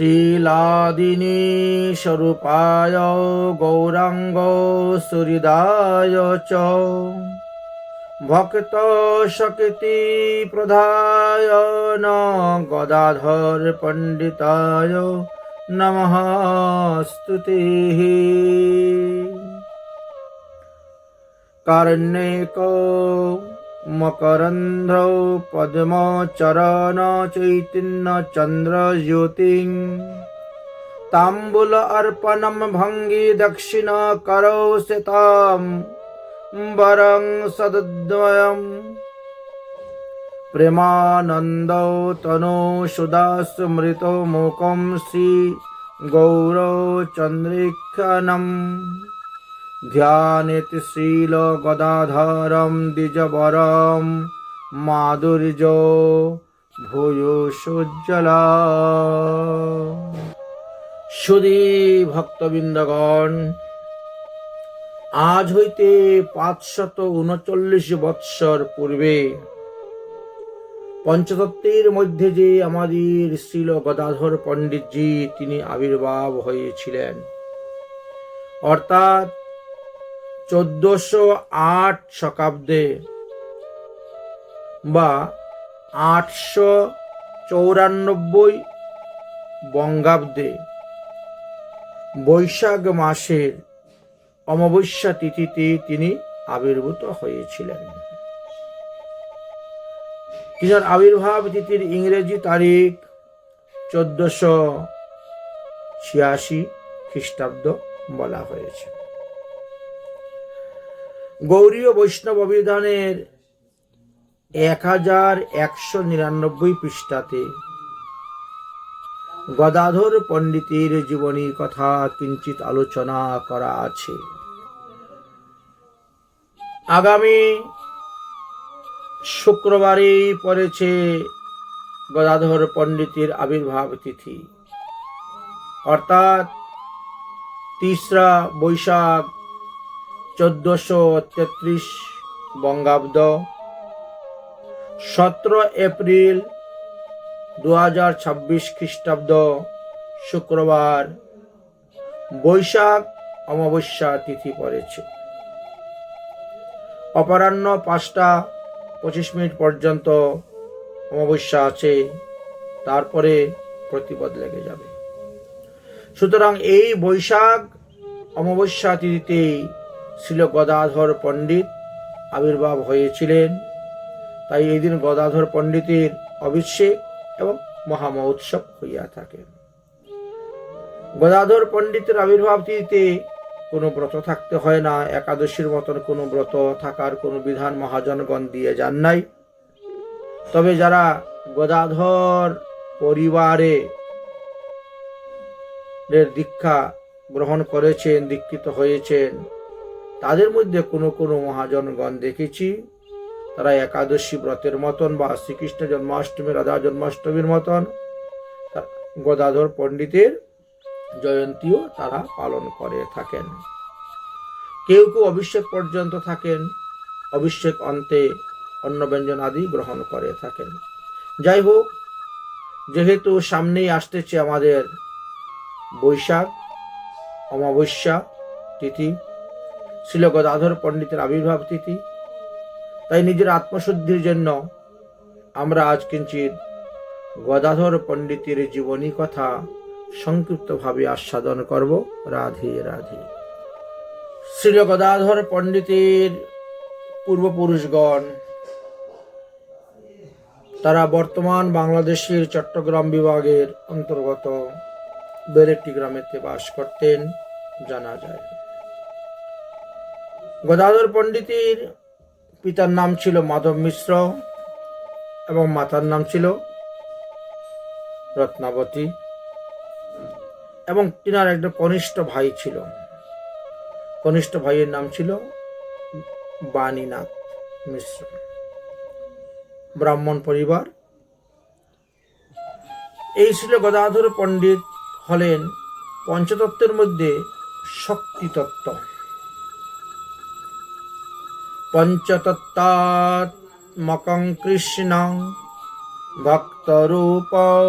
শ্রীলাদিনী স্বরূপায় গৌরাঙ্গ সুহৃদায় চ ভক্ত শক্তি প্রদায় ন গদাধর পণ্ডিতায় নমঃ স্তুতিঃ। কারণ্যেক মকরন্ধ্র পদ্মচরণ চৈতন্য চন্দ্র জ্যোতিং তাম্বুল অর্পণম ভঙ্গি দক্ষিণ করৌ সিতাম বরং সদদ্বয়ম প্রেমানন্দ তনো সুদা স্মৃত মুকম শ্রী গৌরৌ চন্দ্রিক্ষণম ধ্যানেতি শ্রীল গদাধরম দ্বিজবরম মাধুর্য ভূয়সুজ্জ্বলা। সুধী ভক্তবৃন্দগণ, আজ হইতে 539 বৎসর পূর্বে পঞ্চতত্ত্বের মধ্যে যে আমাদের শ্রীল গদাধর পণ্ডিতজি তিনি আবির্ভাব হয়েছিলেন, অর্থাৎ 1408 শকাব্দে বা 894 বঙ্গাব্দে বৈশাখ মাসের অমাবস্যা তিথিতে তিনি আবির্ভূত হয়েছিলেন। তিনার আবির্ভাব তিথির ইংরেজি তারিখ 1486 খ্রিস্টাব্দ বলা হয়েছে। গৌড়ীয় বৈষ্ণব অভিধানের 1199 পৃষ্ঠাতে গদাধর পণ্ডিতের জীবনীর কথা কিঞ্চিত আলোচনা করা আছে। আগামী শুক্রবারে পড়েছে গদাধর পণ্ডিতের আবির্ভাব তিথি, অর্থাৎ 3রা বৈশাখ 1433 বঙ্গাব্দ, 17 এপ্রিল 2026 খ্রিস্টাব্দ শুক্রবার বৈশাখ অমাবস্যা তিথি পড়েছে। অপরাহ্ন 5টা 25 মিনিট পর্যন্ত অমাবস্যা আছে, তারপরে প্রতিপদ লেগে যাবে। সুতরাং এই বৈশাখ অমাবস্যা তিথিতে শ্রীল গদাধর পণ্ডিত আবির্ভাব হয়েছিলেন। তাই এই দিন গদাধর পণ্ডিতের অভিষেক এবং মহামহোৎসব হইয়া থাকে। গদাধর পণ্ডিতের আবির্ভাব তিথিতে কোনো ব্রত থাকতে হয় না, একাদশীর মতন কোনো ব্রত থাকার কোনো বিধান মহাজনগণ দিয়ে যান নাই। তবে যারা গদাধর পরিবারে দীক্ষা গ্রহণ করেছেন, দীক্ষিত হয়েছেন, তাদের মধ্যে কোনো কোনো মহাজনগণ দেখেছি তারা একাদশী ব্রতের মতন বা শ্রীকৃষ্ণ জন্মাষ্টমী রাধা জন্মাষ্টমীর মতন গদাধর পণ্ডিতের জয়ন্তীও তারা পালন করে থাকেন। কেউ কেউ অভিষেক পর্যন্ত থাকেন, অভিষেক অন্তে অন্নব্যঞ্জন আদি গ্রহণ করে থাকেন। যাই হোক, যেহেতু সামনেই আসতেছে আমাদের বৈশাখ অমাবস্যা তিথি, শ্রীল গদাধর পণ্ডিতের আবির্ভাব তিথি, তাই নিজের আত্মশুদ্ধির জন্য আমরা আজ কিঞ্চিত গদাধর পণ্ডিতের জীবনী কথা সংক্ষিপ্তভাবে আস্বাদন করব। রাধে রাধে। শ্রীল গদাধর পণ্ডিতের পূর্বপুরুষগণ তারা বর্তমান বাংলাদেশের চট্টগ্রাম বিভাগের অন্তর্গত বেরেটি গ্রামেতে বাস করতেন জানা যায়। গদাধর পণ্ডিতের পিতার নাম ছিল মাধব মিশ্র এবং মাতার নাম ছিল রত্নাবতী, এবং তিনার একটা কনিষ্ঠ ভাই ছিল। কনিষ্ঠ ভাইয়ের নাম ছিল বাণীনাথ মিশ্র। ব্রাহ্মণ পরিবার। এই ছিল গদাধর পণ্ডিত হলেন পঞ্চতত্ত্বের মধ্যে শক্তি তত্ত্ব। পঞ্চতত্ত্বাত্মকং কৃষ্ণং ভক্তরূপং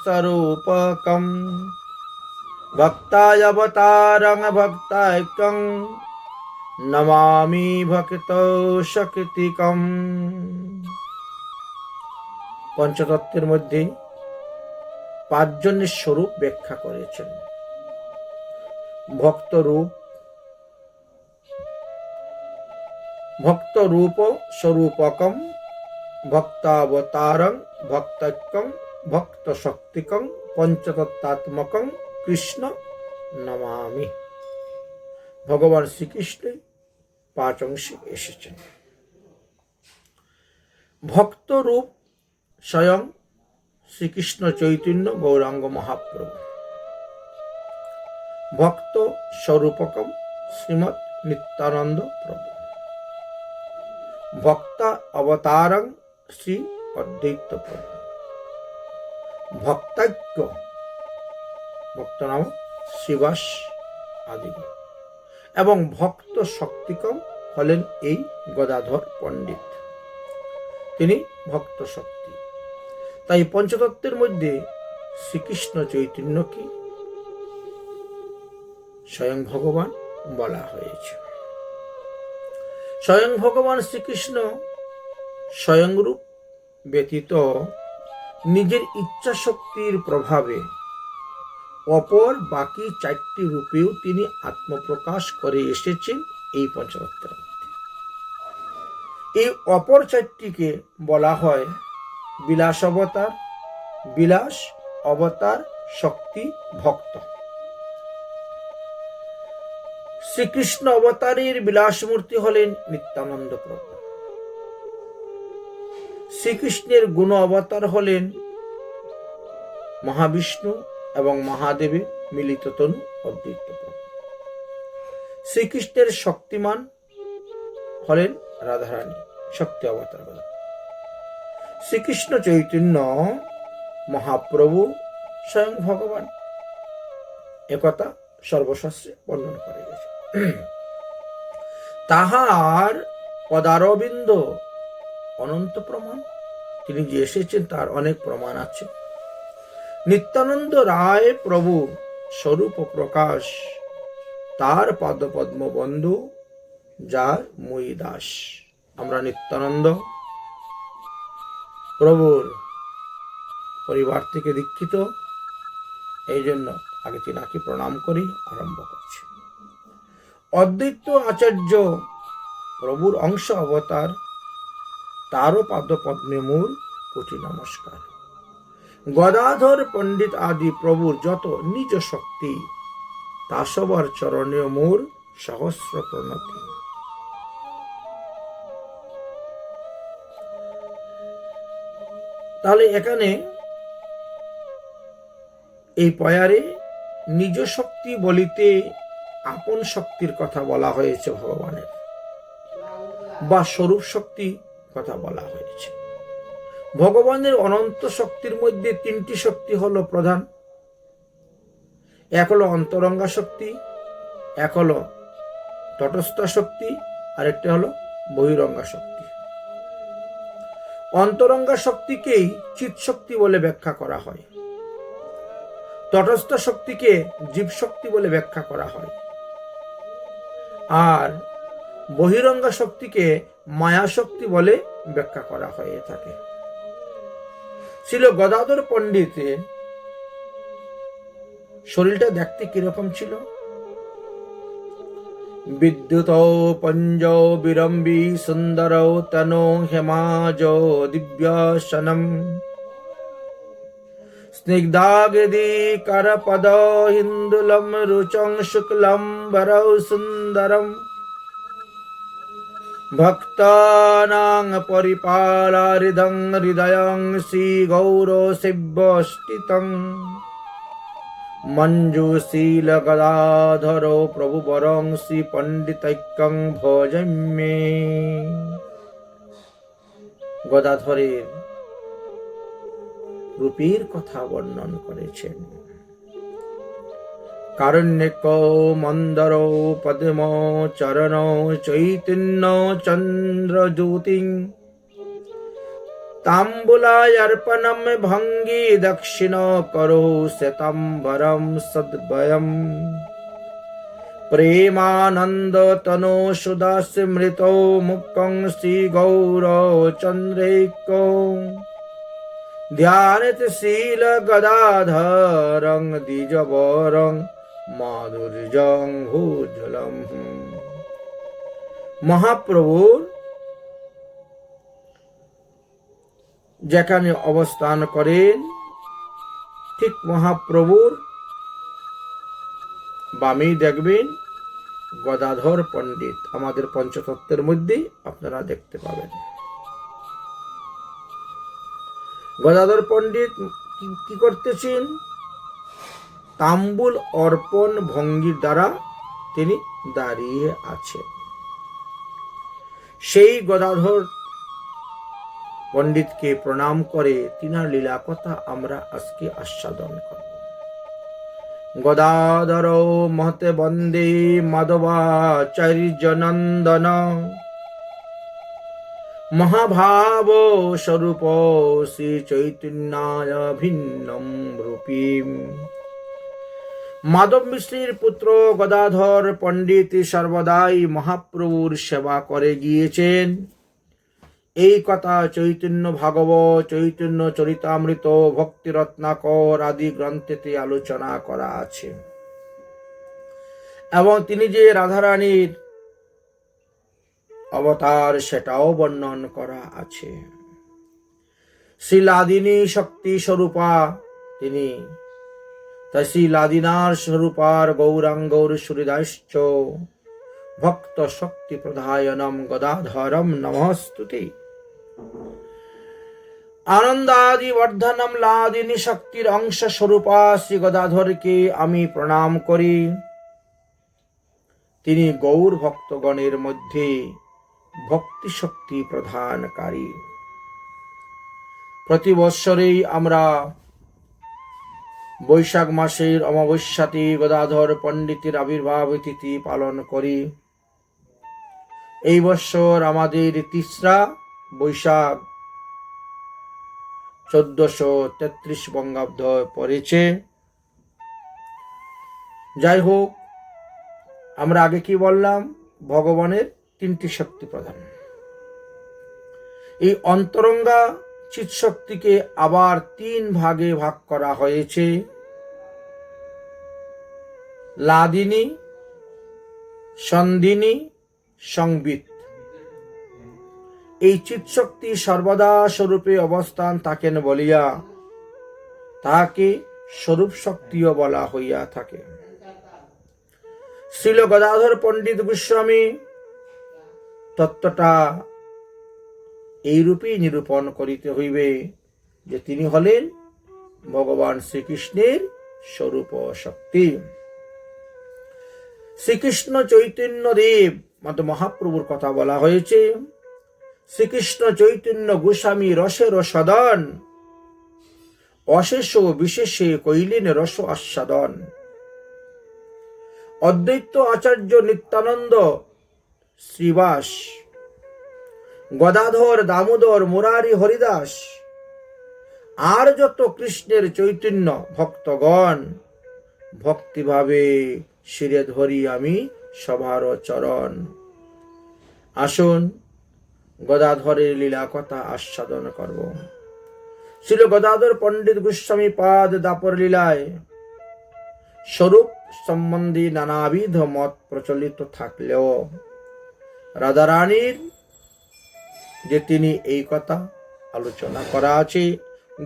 স্বরূপকং ভক্তায়বতারং ভক্তাইক্যং নমামি ভক্ত শক্তিকম। পঞ্চতত্ত্বের মধ্যে পাঁচজনের স্বরূপ ব্যাখ্যা করেছেন। ভক্তরূপ, ভক্তরূপ স্বরূপকম ভক্তাবতারং ভক্তৈক্যং ভক্ত শক্তিকং পঞ্চতত্ত্বাত্মকং কৃষ্ণ নমামি। ভগবান শ্রীকৃষ্ণ পাঁচ অংশে এসেছেন। ভক্তরূপ স্বয়ং শ্রীকৃষ্ণ চৈতন্য গৌরাঙ্গ মহাপ্রভু। ভক্ত স্বরূপকম শ্রীমৎ নিত্যানন্দ প্রভু। ভক্তা অবতারং শ্রী অদ্বৈত প্রভু। ভক্তাজ্ঞ ভক্ত নাম শ্রীবাস আদি এবং ভক্ত শক্তিকম হলেন এই গদাধর পণ্ডিত, তিনি ভক্ত শক্তি। তাই পঞ্চতত্ত্বের মধ্যে শ্রীকৃষ্ণ চৈতন্যকে স্বয়ং ভগবান বলা হয়েছে। স্বয়ং ভগবান শ্রীকৃষ্ণ স্বয়ংরূপ ব্যতীত নিজের ইচ্ছা শক্তির প্রভাবে অপর বাকি চারটি রূপেও তিনি আত্মপ্রকাশ করে এসেছেন এই পঞ্চতত্ত্বের মধ্যে। এই অপর চারটিকে বলা হয় বিলাস অবতার, বিলাস অবতার, শক্তি, ভক্ত। শ্রীকৃষ্ণ অবতারের বিলাসমূর্তি হলেন নিত্যানন্দ প্রভু। শ্রীকৃষ্ণের গুণ অবতার হলেন মহাবিষ্ণু এবং মহাদেবের মিলিত তনু অদ্বৈত প্রভু। শ্রীকৃষ্ণের শক্তিমান হলেন রাধারানী, শক্তি অবতার বলা। শ্রীকৃষ্ণ চৈতন্য মহাপ্রভু স্বয়ং ভগবান, একথা সর্বশাস্ত্রে বর্ণনা করে গেছে। তাহার পদারবিন্দ অনন্ত প্রমাণ, তিনি যে এসেছেন তার অনেক প্রমাণ আছে। নিত্যানন্দ রায় প্রভু স্বরূপ প্রকাশ, তার পাদপদ্ম বন্ধু যার মই দাস। আমরা নিত্যানন্দ প্রভুর পরিবার থেকে দীক্ষিত, এই জন্য আগে তিনাকে প্রণাম করি আরম্ভ করছি। অদ্বৈত আচার্য প্রভুর অংশ অবতার, তারও পাদপদ্মে মূল কোটি নমস্কার। গদাধর পণ্ডিত আদি প্রভুর যত নিজ শক্তি, তা সবার চরণে মোর সহস্র প্রণতি। তাহলে এখানে এই পয়ারে নিজ শক্তি বলিতে আপন শক্তির কথা বলা হয়েছে ভগবানের, বা স্বরূপ শক্তি কথা বলা হয়েছে। ভগবানের অনন্ত শক্তির মধ্যে তিনটি শক্তি হলো প্রধান। এক হলো অন্তরঙ্গা শক্তি, এক হলো তটস্থ শক্তি, আর একটা হলো বহিরঙ্গা শক্তি। অন্তরঙ্গা শক্তিকেই চিৎ শক্তি বলে ব্যাখ্যা করা হয়, তটস্থ শক্তিকে জীব শক্তি বলে ব্যাখ্যা করা হয়, আর বহিরঙ্গা শক্তিকে মায়া শক্তি বলে ব্যাখ্যা করা হয়ে থাকে। ছিল গদাধর পণ্ডিতের শরীরটা দেখতে কিরকম ছিল? বিদ্যুৎ পঞ্জ বিরম্বী সুন্দর তনো হেমাজ দিব্যাসনম স্নিগ্ধাগদি করপদ হিন্দুলম রুচং শুক্লম বরৌ সুন্দরম ভক্তানাং পরিপালারিদং হৃদয়ং শ্রী গৌর শিব্যষ্টিতং মঞ্জুশীল গদাধর প্রভু বরং শ্রী পণ্ডিতৈক্যং ভজম্যে। গদাধরের রূপের কথা বর্ণন করেছেন। কারণ্যক মন্দর পদ্ম চরণ চৈতন্য চন্দ্র জ্যোতিং ताम्बूलायर्पणं भंगी दक्षिण करो शताम्बरं सद्वयम् प्रेमानंद तनो सुदास्मृतो मुक्तं श्री गौर चंद्रैको ध्यानित शील गदाधरं द्विजवरं माधुर्यं भूजलम्। মহাপ্রভুর যেখানে অবস্থান করেন ঠিক মহাপ্রভুর বামেই দেখবেন গদাধর পণ্ডিত। আমাদের পঞ্চতত্ত্বের মধ্যে আপনারা দেখতে পাবেন গদাধর পণ্ডিত কি করতেছেন? তাম্বুল অর্পণ ভঙ্গির দ্বারা তিনি দাঁড়িয়ে আছেন। সেই গদাধর পণ্ডিতকে প্রণাম করে তিনার লীলা কথা আমরা আজকে আস্বাদন করব। গদাধর মহতে বন্দে মাধবাচার্য নন্দন মহাভাব স্বরূপ শ্রী চৈতন্যায় ভিন্নম রূপীম। মাধব মিশ্রের পুত্র গদাধর পণ্ডিত সর্বদাই মহাপ্রভুর সেবা করে গিয়েছেন। এই কথা চৈতন্য ভাগবত, চৈতন্য চরিতামৃত, ভক্তি রত্নাকর আদি গ্রন্থেতে আলোচনা করা আছে। এবং তিনি যে রাধারানীর অবতার সেটাও বর্ণন করা আছে। শ্রী লাদিনী শক্তি স্বরূপা তিনি, তাই শ্রী লাদিনার স্বরূপার গৌরাঙ্গৌর সুরিদাশ্চ ভক্ত শক্তি প্রধায়নম গদাধরম নমস্তুতে। আনন্দাদি বর্ধনম লাদিনী শক্তির অংশ স্বরূপা শ্রী গদাধরকে আমি প্রণাম করি। তিনি গৌর ভক্তগণের মধ্যে ভক্তি শক্তি প্রদানকারী। প্রতি বৎসরেই আমরা বৈশাখ মাসের অমাবস্যাতে গদাধর পণ্ডিতের আবির্ভাব তিথি পালন করি। এই বৎসর আমাদের ৩রা বৈশাখ ১৪৩৩ বঙ্গাব্দ পড়েছে। যাই হোক, আমরা আগে কি বললাম? ভগবানের ৩টি শক্তি প্রধান। এই অন্তরঙ্গা চিৎ শক্তিকে আবার ৩ ভাগে ভাগ করা হয়েছে: লাদিনী, সন্দিনী, সংবিত। এই চিৎশক্তি সর্বদা স্বরূপে অবস্থান থাকেন বলিয়া তাহাকে স্বরূপ শক্তিও বলা হইয়া থাকে। শ্রীল গদাধর পণ্ডিত গোস্বামী তত্ত্বটা এইরূপেই নিরূপণ করিতে হইবে যে তিনি হলেন ভগবান শ্রীকৃষ্ণের স্বরূপ শক্তি। শ্রীকৃষ্ণ চৈতন্য দেব মত মহাপ্রভুর কথা বলা হয়েছে। শ্রীকৃষ্ণ চৈতন্য গোস্বামী রসের সদন, অশেষ বিশেষে কইলেন রস আস্বাদন। অদ্বৈত আচার্য নিত্যানন্দ শ্রীবাস, গদাধর, দামোদর, মুরারি, হরিদাস আর যত কৃষ্ণের চৈতন্য ভক্তগণ ভক্তিভাবে শিরে ধরি আমি সবার চরণ। আসুন গদাধরের লীলা কথা আস্বাদন করব। শ্রীল গদাধর পণ্ডিত গোস্বামী পাদ দাপর লীলায় স্বরূপ সম্বন্ধে নানাবিধ মত প্রচলিত থাকলেও রাধারানীর যে তিনি এই কথা আলোচনা করা আছে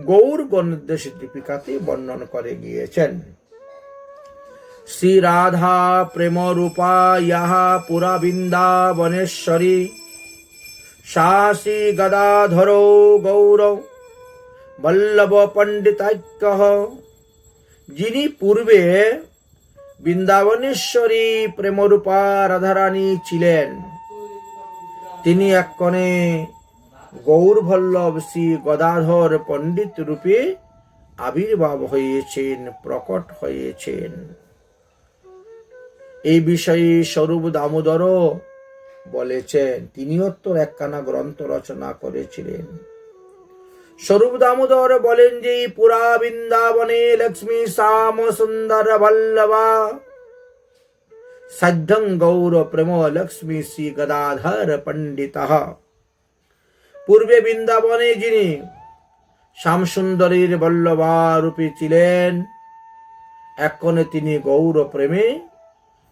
গৌর গণোদ্দেশ দীপিকাতে বর্ণন করে গিয়েছেন। শ্রী রাধা প্রেম রূপা ইয়াহা পুরা বৃন্দাবনেশ্বরী শাসী গদাধর গৌর বল্লভ পণ্ডিতাখ্য। যিনি পূর্বে বৃন্দাবনেশ্বরী প্রেমরূপা রাধারানী ছিলেন, তিনি এক্ষণে গৌরবল্লভ শ্রী গদাধর পণ্ডিত রূপে আবির্ভাব হয়েছেন, প্রকট হয়েছেন। এই বিষয়ে স্বরূপ দামোদর বলেছেন, তিনিও তো একখানা গ্রন্থ রচনা করেছিলেন। স্বরূপ দামোদর বলেন যে পুরা বৃন্দাবনে লক্ষ্মী শ্যাম সুন্দর বল্লভা সাধ্যং গৌর প্রেম লক্ষ্মী শ্রী গদাধর পণ্ডিত। পূর্বে বৃন্দাবনে যিনি শ্যামসুন্দরীর বল্লভা রূপে ছিলেন, এক্ষণে তিনি গৌর প্রেমে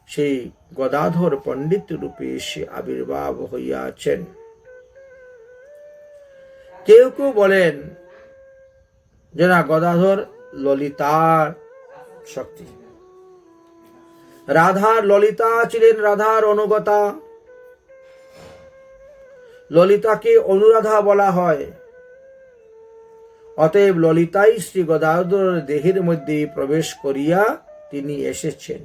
সেই গদাধর পণ্ডিত রূপে সে আবির্ভাব হইয়াছেন। কেউ কেউ বলেন যে না, গদাধর ললিতার শক্তি। রাধার ললিতা ছিলেন রাধার অনুগতা, ললিতাকে অনুরাধা বলা হয়। অতএব ললিতাই শ্রী গদাধর দেহের মধ্যে প্রবেশ করিয়া তিনি এসেছেন,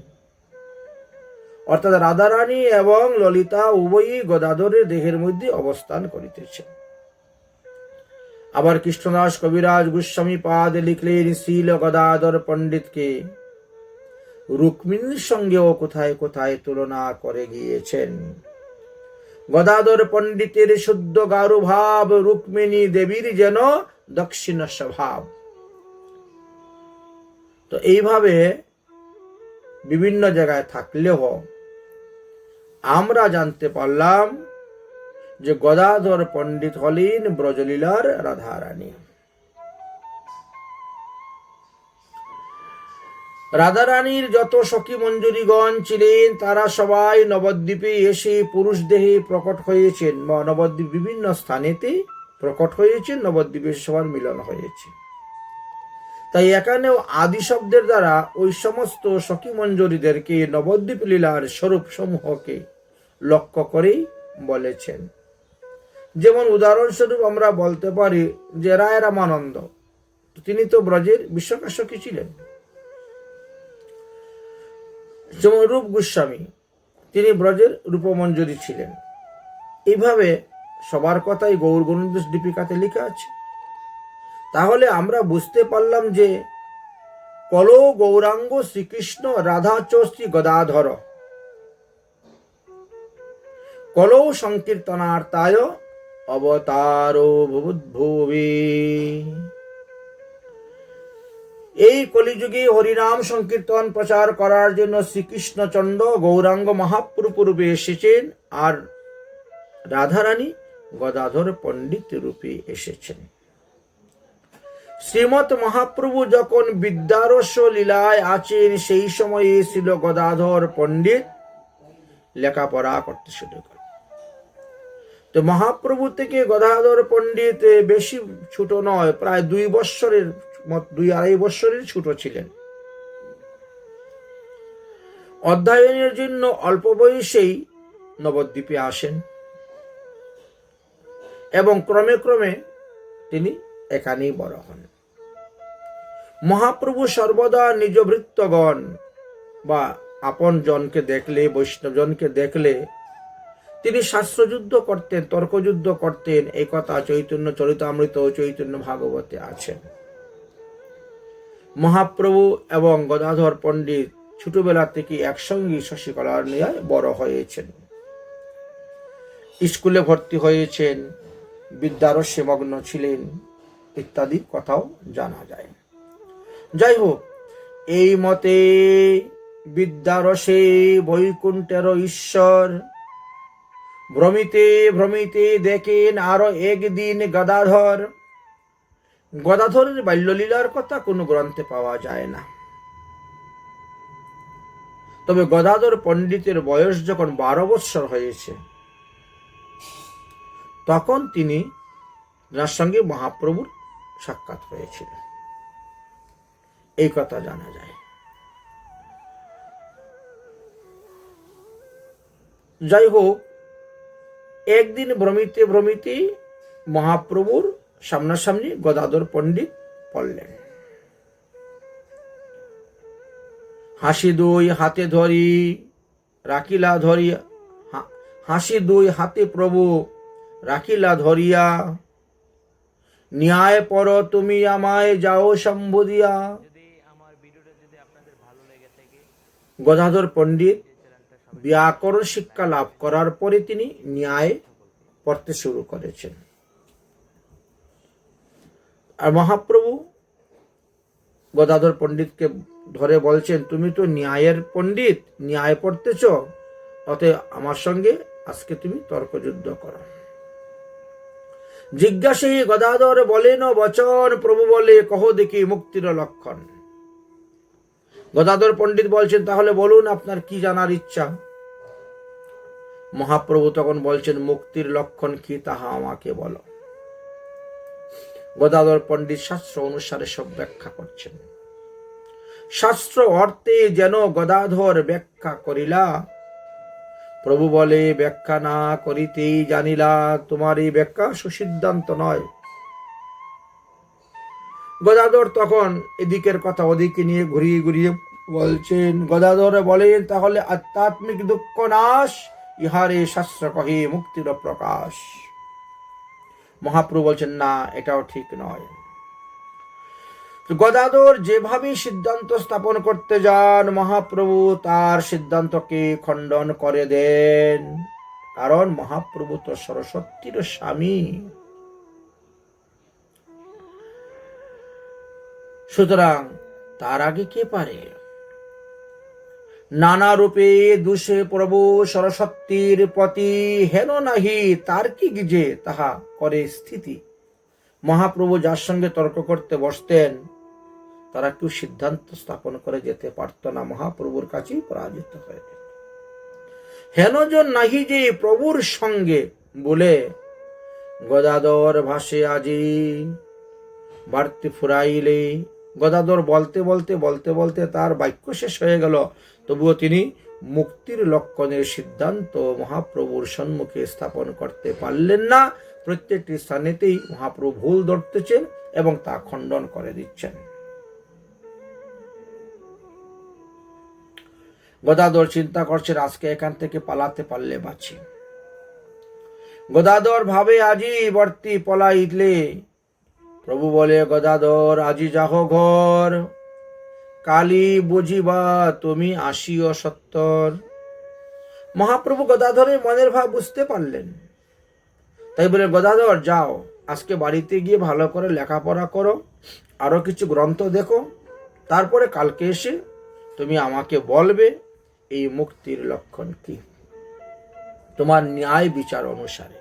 অর্থাৎ রাধারানী এবং ললিতা উভয়ই গদাধরের দেহের মধ্যে অবস্থান করিতেছেন। আবার কৃষ্ণদাস কবিরাজ গোস্বামী পাদ লিখলেন শ্রীল গদাধর পণ্ডিতকে রুক্মিণীর সঙ্গেও কোথায় কোথায় তুলনা করে গিয়েছেন। গদাধর পণ্ডিতের শুদ্ধ গারু ভাব, রুক্মিণী দেবীর যেন দক্ষিণ স্বভাব। তো এইভাবে বিভিন্ন জায়গায় থাকলেও আমরা জানতে পারলাম যে গদাধর পণ্ডিত হলেন ব্রজলীলার রাধারানী। রাধারানীর যত সখী মঞ্জুরিগণ ছিলেন তারা সবাই নবদ্বীপে এসে পুরুষ দেহে প্রকট হয়েছেন, বা নবদ্বীপ বিভিন্ন স্থানেতে প্রকট হয়েছেন, নবদ্বীপের সবার মিলন হয়েছে। তাই এখানেও আদি শব্দের দ্বারা ওই সমস্ত সখী মঞ্জুরিদেরকে নবদ্বীপ লীলার স্বরূপ সমূহকে লক্ষ্য করেই বলেছেন। যেমন উদাহরণস্বরূপ আমরা বলতে পারি যে রায় রামানন্দ, তিনি তো ব্রজের বিশ্বকা সখী ছিলেন। যেমন রূপ গোস্বামী, তিনি ব্রজের রূপমঞ্জুরি ছিলেন। এইভাবে সবার কথাই গৌর গণেশ দীপিকাতে লেখা আছে। তাহলে আমরা বুঝতে পারলাম যে কলো গৌরাঙ্গ শ্রীকৃষ্ণ রাধা চ শ্রী গদাধর কলো সংকীর্তনার্থায় অবতারো ভুবুদ্ভুবি। এই কলিযুগে হরিনাম সংকীর্তন প্রচার করার জন্য শ্রীকৃষ্ণচন্দ্র গৌরাঙ্গ মহাপ্রভু রূপে এসেছেন, আর রাধারানী গদাধর পণ্ডিত রূপে এসেছেন। শ্রীমৎ মহাপ্রভু যখন বিদ্যারস লীলায় আছেন, সেই সময়ে ছিল গদাধর পণ্ডিত লেখাপড়া করতে শুরু করেন। তো মহাপ্রভু থেকে গদাধর পণ্ডিত বেশি ছোট নয়, প্রায় 2-2.5 বৎসরের ছোট ছিলেন। অধ্যয়নের জন্য অল্প বয়সেই নবদ্বীপে আসেন এবং ক্রমে ক্রমে তিনি এখানেই বড় হন। মহাপ্রভু সর্বদা নিজ ভৃত্যগণ বা আপন জনকে দেখলে, বৈষ্ণবজনকে দেখলে তিনি শাস্ত্রযুদ্ধ করতেন, তর্কযুদ্ধ করতেন। এই কথা চৈতন্য চরিতামৃত ও চৈতন্য ভাগবতে আছেন। মহাপ্রভু এবং গদাধর পণ্ডিত ছোটবেলা থেকে একসঙ্গে শশীকলার নিয়ে বড় হয়েছেন, স্কুলে ভর্তি হয়েছেন, বিদ্যারস্যে মগ্ন ছিলেন ইত্যাদি কথাও জানা যায়। যাই হোক, এই মতে বিদ্যারসে বৈকুণ্ঠের ঈশ্বর ভ্রমিতে ভ্রমিতে দেখেন আরো একদিন গদাধরের বাল্যলীলার কথা কোনো গ্রন্থে পাওয়া যায় না। তবে গদাধর পণ্ডিতের বয়স যখন 12 বৎসর হয়েছে, তখন তিনি যার সঙ্গে মহাপ্রভুর সাক্ষাৎ হয়েছিল, এই কথা জানা যায়। যাই হোক, একদিন ভ্রমিতে ভ্রমিতে মহাপ্রভুর সামনাসামনি গদাধর পণ্ডিত পড়লেন। হাসি দুই হাতে ধরি রাখিলা ধরিয়া, হাসি দুই হাতে প্রভু রাখিলা ধরিয়া, ন্যায় পর তুমি আমায় যাও সম্বোধিয়া। গদাধর পণ্ডিত ব্যাকরণ শিক্ষা লাভ করার পরে তিনি ন্যায় পড়তে শুরু করেছেন। আর মহাপ্রভু গদাধর পণ্ডিতকে ধরে বলছেন, তুমি তো ন্যায়ের পণ্ডিত, ন্যায় পড়তেছ, অতএব আমার সঙ্গে আজকে তুমি তর্কযুদ্ধ করো। জিজ্ঞাসে গদাধর বলেন বচন, প্রভু বলে কহ দেখি মুক্তির লক্ষণ। গদাধর পণ্ডিত বলছেন, তাহলে বলুন আপনার কি জানার ইচ্ছা। মহাপ্রভু তখন বলছেন, মুক্তির লক্ষণ কি তাহা আমাকে বলো। গদাধর পণ্ডিত শাস্ত্র অনুসারে সব ব্যাখ্যা করছেন। শাস্ত্র অর্থে যেন গদাধর ব্যাখ্যা করিলা। প্রভু বলে, ব্যাখ্যা না করিতেই জানিলা তোমার এই ব্যাখ্যা সুসিদ্ধান্ত নয়। গদাধর তখন এদিকের কথা ওদিকে নিয়ে ঘুরিয়ে ঘুরিয়ে বলছেন। গদাধর বলেন, তাহলে আধ্যাত্মিক দুঃখ নাশ, ইহারে শাস্ত্র কহে মুক্তির প্রকাশ। মহাপ্রভু বলছেন, না, এটাও ঠিক নয়। গদাধর যেভাবে সিদ্ধান্ত স্থাপন করতে যান, মহাপ্রভু তার সিদ্ধান্তকে খণ্ডন করে দেন, কারণ মহাপ্রভু তো সরস্বতীর স্বামী। সুতরাং তার আগে কে পারে? নানা রূপে দুষে প্রভু সরস্বতীর পতি, হেন নাহি তার্কিক যে তাহা করে স্থিতি। মহাপ্রভু যার সঙ্গে তর্ক করতে বসতেন, তারা কেউ সিদ্ধান্ত স্থাপন করে যেতে পারত না, মহাপ্রভুর কাছেই পরাজিত হয়ে যেত। হেনজন নাহি যে প্রভুর সঙ্গে বলে গদাধর ভাসে আজি বাড়তি ফুরাইলে। গদাধর বলতে বলতে বলতে বলতে তার বাক্য শেষ হয়ে গেল, তবুও তিনি মুক্তির লক্ষণের সিদ্ধান্ত মহাপ্রভুর সম্মুখে স্থাপন করতে পারলেন না। প্রত্যেকটি স্থানেতেই মহাপ্রভু ভুল ধরতেছেন এবং তা খণ্ডন করে দিচ্ছেন। গদাধর চিন্তা করছেন, আজকে এখান থেকে পালাতে পারলে বাঁচি। গদাধর ভাবে, আজি বর্তি পলাইলে। প্রভু বলে, গদাধর আজি যাহ ঘর, কালি বুঝিবা তুমি আসিও সত্তর। মহাপ্রভু গদাধরের মনের ভাব বুঝতে পারলেন, তাই বলে, গদাধর যাও, আজকে বাড়িতে গিয়ে ভালো করে লেখাপড়া করো, আরো কিছু গ্রন্থ দেখো, তারপরে কালকে এসে তুমি আমাকে বলবে এই মুক্তির লক্ষণ কি, তোমার ন্যায় বিচার অনুসারে।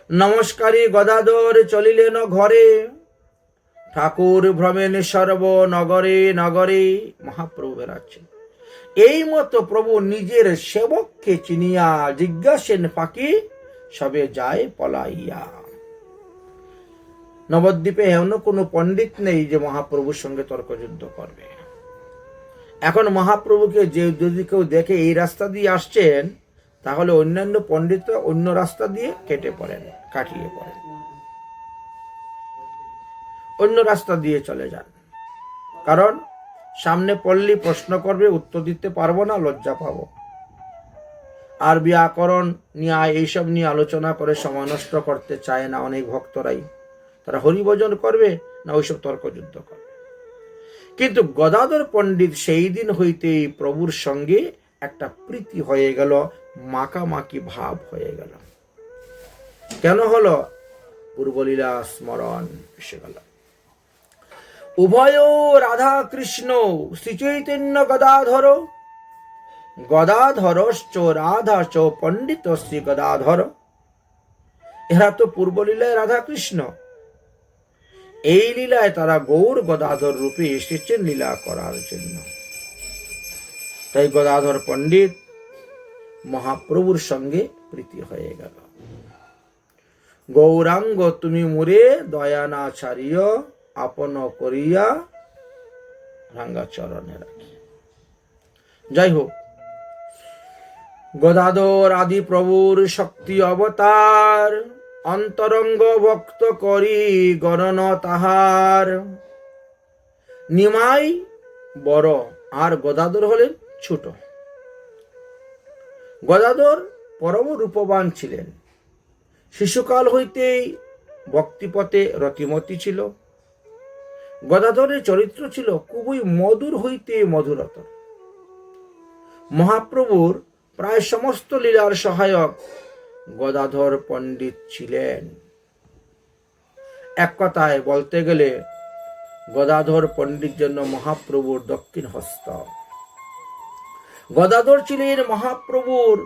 নমস্কারী গদাধর চলিলেন ঘরে, ঠাকুর ভ্রমেন সর্ব নগরে নগরে। মহাপ্রভু বেড়াচ্ছেন। এই মতো প্রভু নিজের সেবককে চিনিয়া জিজ্ঞাসেন ফাঁকি, সবে যায় পলাইয়া। নবদ্বীপে এমন কোনো পণ্ডিত নেই যে মহাপ্রভুর সঙ্গে তর্কযুদ্ধ করবে। এখন মহাপ্রভুকে যে যদি কেউ দেখে এই রাস্তা দিয়ে আসছেন, তাহলে অন্যান্য পণ্ডিতরা অন্য রাস্তা দিয়ে কাটিয়ে পড়েন, অন্য রাস্তা দিয়ে চলে যান। কারণ সামনে পড়লেই প্রশ্ন করবে, উত্তর দিতে পারবো না, লজ্জা পাবো। আর ব্যাকরণ, ন্যায় এইসব নিয়ে আলোচনা করে সময় নষ্ট করতে চায় না অনেক ভক্তরাই। তারা হরিভজন করবে না ওইসব তর্কযুদ্ধ করবে। কিন্তু গদাধর পণ্ডিত সেই দিন হইতেই প্রভুর সঙ্গে একটা প্রীতি হয়ে গেল, মাখামাখি ভাব হয়ে গেল। কেন হলো? পূর্বলীলা স্মরণ এসে গেল। উভয় রাধা কৃষ্ণ শ্রীচৈতন্য গদাধর, গদাধরশ্চ রাধা চ পণ্ডিত শ্রী গদাধর। এরা তো পূর্বলীলায় রাধা কৃষ্ণ, এই লীলায় তারা গৌর গদাধর রূপে এসেছেন লীলা করার জন্য। তাই গদাধর পণ্ডিত মহাপ্রভুর সঙ্গে প্রীতি হয়ে গেল। গৌরাঙ্গ তুমি মোরে দয়া না ছাড়িও, আপন করিয়া রাঙ্গা চরণে রাখি। যাই হোক, গদাধর আদি প্রভুর শক্তি অবতার, অন্তরঙ্গ ভক্ত করি গণন তাহার। নিমাই বড় আর গদাধর হলেন ছোট। গদাধর পরম রূপবান ছিলেন। শিশুকাল হইতেই ভক্তিপথে রতিমতি ছিল। গদাধরের চরিত্র ছিল খুবই মধুর হইতে মধুরতর। মহাপ্রভুর প্রায় সমস্ত লীলার সহায়ক গদাধর পণ্ডিত ছিলেন। এক কথায় বলতে গেলে গদাধর পণ্ডিত জন্য মহাপ্রভুর দক্ষিণ হস্ত। গদাধর ছিলেন মহাপ্রভুর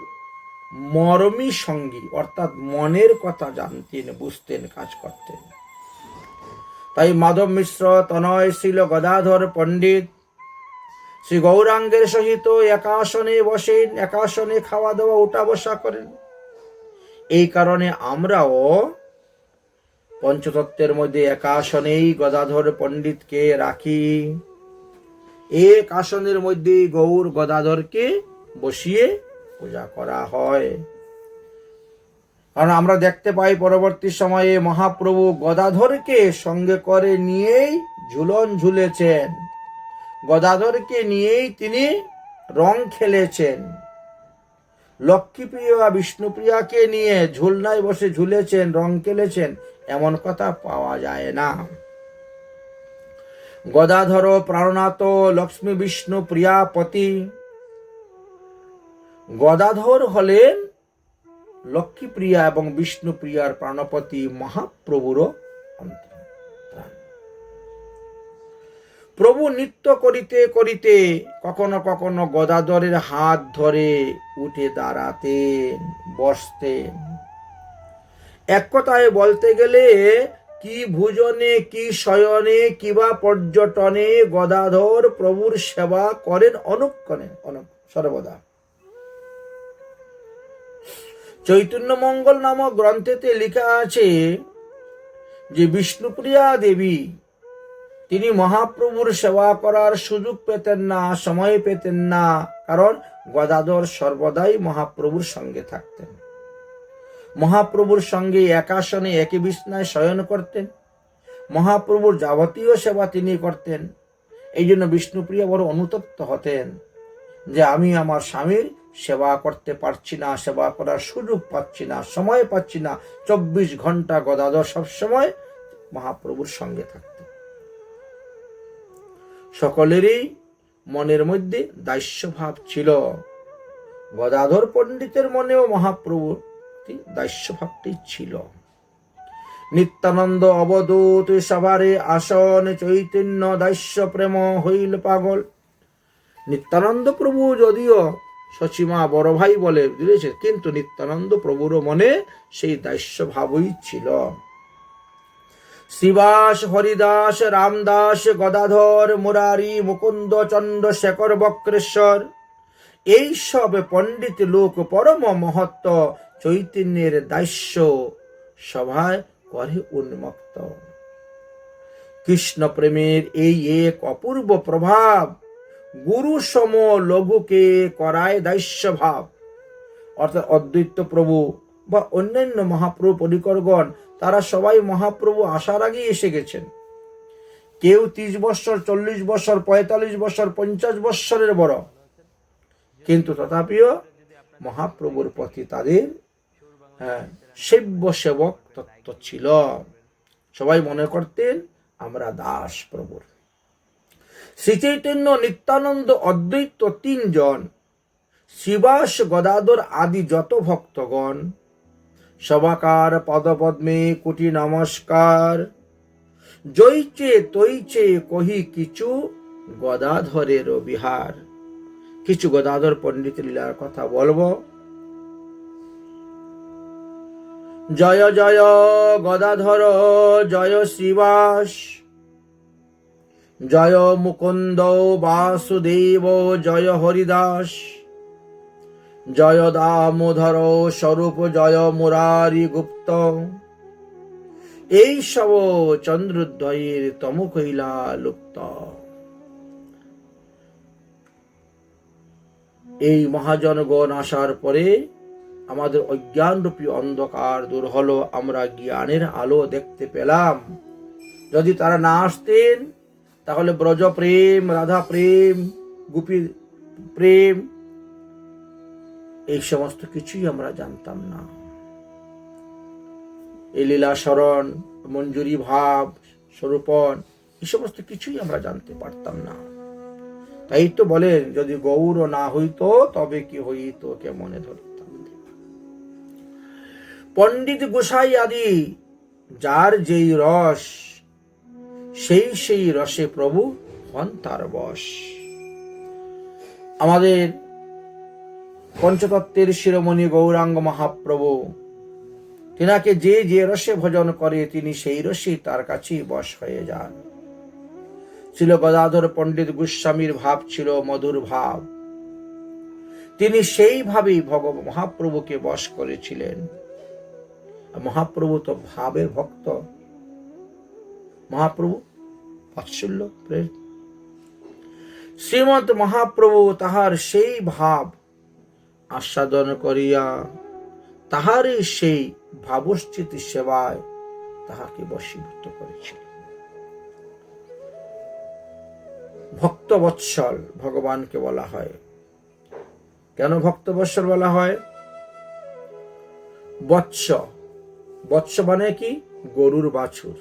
মরমী সঙ্গী, অর্থাৎ মনের কথা জানতেন, বুঝতেন, কাজ করতেন। তাই মাধব মিশ্র তনয় ছিল গদাধর পণ্ডিত শ্রী গৌরাঙ্গের সহিত একাসনে বসেন, একাসনে খাওয়া দাওয়া উঠা বসা করেন। এই কারণে আমরাও পঞ্চতত্ত্বের মধ্যে একাসনেই গদাধর পণ্ডিতকে রাখি। এক আসনের মধ্যে গৌর গদাধরকে বসিয়ে পূজা করা হয়। কারণ আমরা দেখতে পাই পরবর্তী সময়ে মহাপ্রভু গদাধরকে সঙ্গে করে নিয়েই ঝুলন ঝুলেছেন, গদাধরকে নিয়েই তিনি রং খেলেছেন। লক্ষ্মীপ্রিয়া বিষ্ণুপ্রিয়াকে নিয়ে ঝুলনায় বসে ঝুলেছেন, রং খেলেছেন, এমন কথা পাওয়া যায় না। গদাধর প্রাণনাথ লক্ষ্মী বিষ্ণু প্রিয়াপতি। গদাধর হলেন লক্ষ্মীপ্রিয়া এবং বিষ্ণুপ্রিয়ার প্রাণপতি মহাপ্রভুর অন্তর্প্রাণ। প্রভু নৃত্য করিতে করিতে কখনো কখনো গদাধরের হাত ধরে উঠে দাঁড়াতেন, বসতেন। এক কথায় বলতে গেলে কি ভোজনে, কি শয়নে, কিবা পর্যটনে গদাধর প্রভুর সেবা করেন অনুক্ষণে, সর্বদা। চৈতন্য মঙ্গল নামক গ্রন্থেতে লেখা আছে যে বিষ্ণুপ্রিয়া দেবী তিনি মহাপ্রভুর সেবা করার সুযোগ পেতেন না, সময় পেতেন না, কারণ গদাধর সর্বদাই মহাপ্রভুর সঙ্গে থাকতেন। মহাপ্রভুর সঙ্গে একাসনে একই বিছানায় শয়ন করতেন, মহাপ্রভুর যাবতীয় সেবা তিনি করতেন। এই জন্য বিষ্ণুপ্রিয়া বড় অনুতপ্ত হতেন যে আমি আমার স্বামীর সেবা করতে পারছি না, সেবা করার সুযোগ পাচ্ছি না, সময় পাচ্ছি না। 24 ঘন্টা গদাধর সবসময় মহাপ্রভুর সঙ্গে থাকতেন। সকলেরই মনের মধ্যে দাস্যভাব ছিল। গদাধর পণ্ডিতের মনেও মহাপ্রভুর দাস্যভাবটি ছিল। নিত্যানন্দ অবধূত সভারে আসন চৈতন্য দাস্য প্রেম হইল পাগল। নিত্যানন্দ প্রভু যদিও সচিমা বড় ভাই বলে দিয়েছে, কিন্তু নিত্যানন্দ প্রভুর মনে সেই দাস্য ভাবই ছিল। শ্রীবাস, হরিদাস, রামদাস, গদাধর, মুরারি, মুকুন্দ, চন্দ্র শেখর, বক্রেশ্বর, এই সব পণ্ডিত লোক পরম মহত্ব চৈতন্যের দাস্য সভায় করে উন্মুক্ত। কৃষ্ণ প্রেমের এই এক অপূর্ব প্রভাব গুরু সম লঘুকে করায় দাস্য ভাব। অর্থাৎ অদ্বৈত প্রভু বা অন্যান্য মহাপ্রভু পরিকরগণ তারা সবাই মহাপ্রভু আসার আগে এসে গেছেন। কেউ 30 বৎসর, 40 বৎসর, 45 বৎসর, 50 বৎসরের বড়, কিন্তু তথাপিও মহাপ্রভুর প্রতি তাদের সেব্য সেবক তত্ত্ব ছিল। সবাই মনে করতেন আমরা দাস প্রভুর। শ্রীচৈতন্য, নিত্যানন্দ, অদ্বৈত 3 জন, শ্রীবাস, গদাধর আদি যত ভক্তগণ সবাকার পদপদ্মে কোটি নমস্কার। জৈচে তৈচে কহি কিছু গদাধরের বিহার। কিছু গদাধর পণ্ডিত লীলার কথা বলবো। জয় জয় গদাধর, জয় শ্রীবাস, জয় মুকুন্দ বাসুদেব, জয় হরিদাস, জয় দামোদর স্বরূপ, জয় মুরারি গুপ্ত। এই সব চন্দ্রোদয়ের তম কইলা লুপ্ত। এই মহাজনগণ আসার পরে আমাদের অজ্ঞানরূপী অন্ধকার দূর হলো, আমরা জ্ঞানের আলো দেখতে পেলাম। যদি তারা না আসতেন তাহলে ব্রজ প্রেম, রাধা প্রেম, গোপী প্রেম, এই সমস্ত কিছুই আমরা জানতাম না। এই লীলা স্মরণ, মঞ্জুরি ভাব, স্বরূপন, এই সমস্ত কিছুই আমরা জানতে পারতাম না। তাই তো বলেন যদি গৌর না হইতো তবে কি হইতো কেমনে ধরতাম। পণ্ডিত গোসাই আদি যার যেই রস, সেই রসে প্রভু হন তার বশ। আমাদের পঞ্চতত্ত্বের শিরোমণি গৌরাঙ্গ মহাপ্রভু, তিনাকে যে যে রসে ভজন করে তিনি সেই রসেই তার কাছেই বশ হয়ে যান। ছিল গদাধর পণ্ডিত গোস্বামীর ভাব ছিল মধুর ভাব, তিনি সেইভাবেই মহাপ্রভুকে বশ করেছিলেন। মহাপ্রভু তো ভাবের ভক্ত, মহাপ্রভু বাৎসল্য প্রেম। শ্রীমন্ত মহাপ্রভু তাহার সেই ভাব আস্বাদন করিয়া তাহারই সেই ভাবস্থিতি সেবায় তাহাকে বশীভূত করেছিল। ভক্ত বৎসল ভগবানকে বলা হয়। কেন ভক্ত বৎসল বলা হয়? বৎস, বৎস মানে কি? গরুর বাছুর।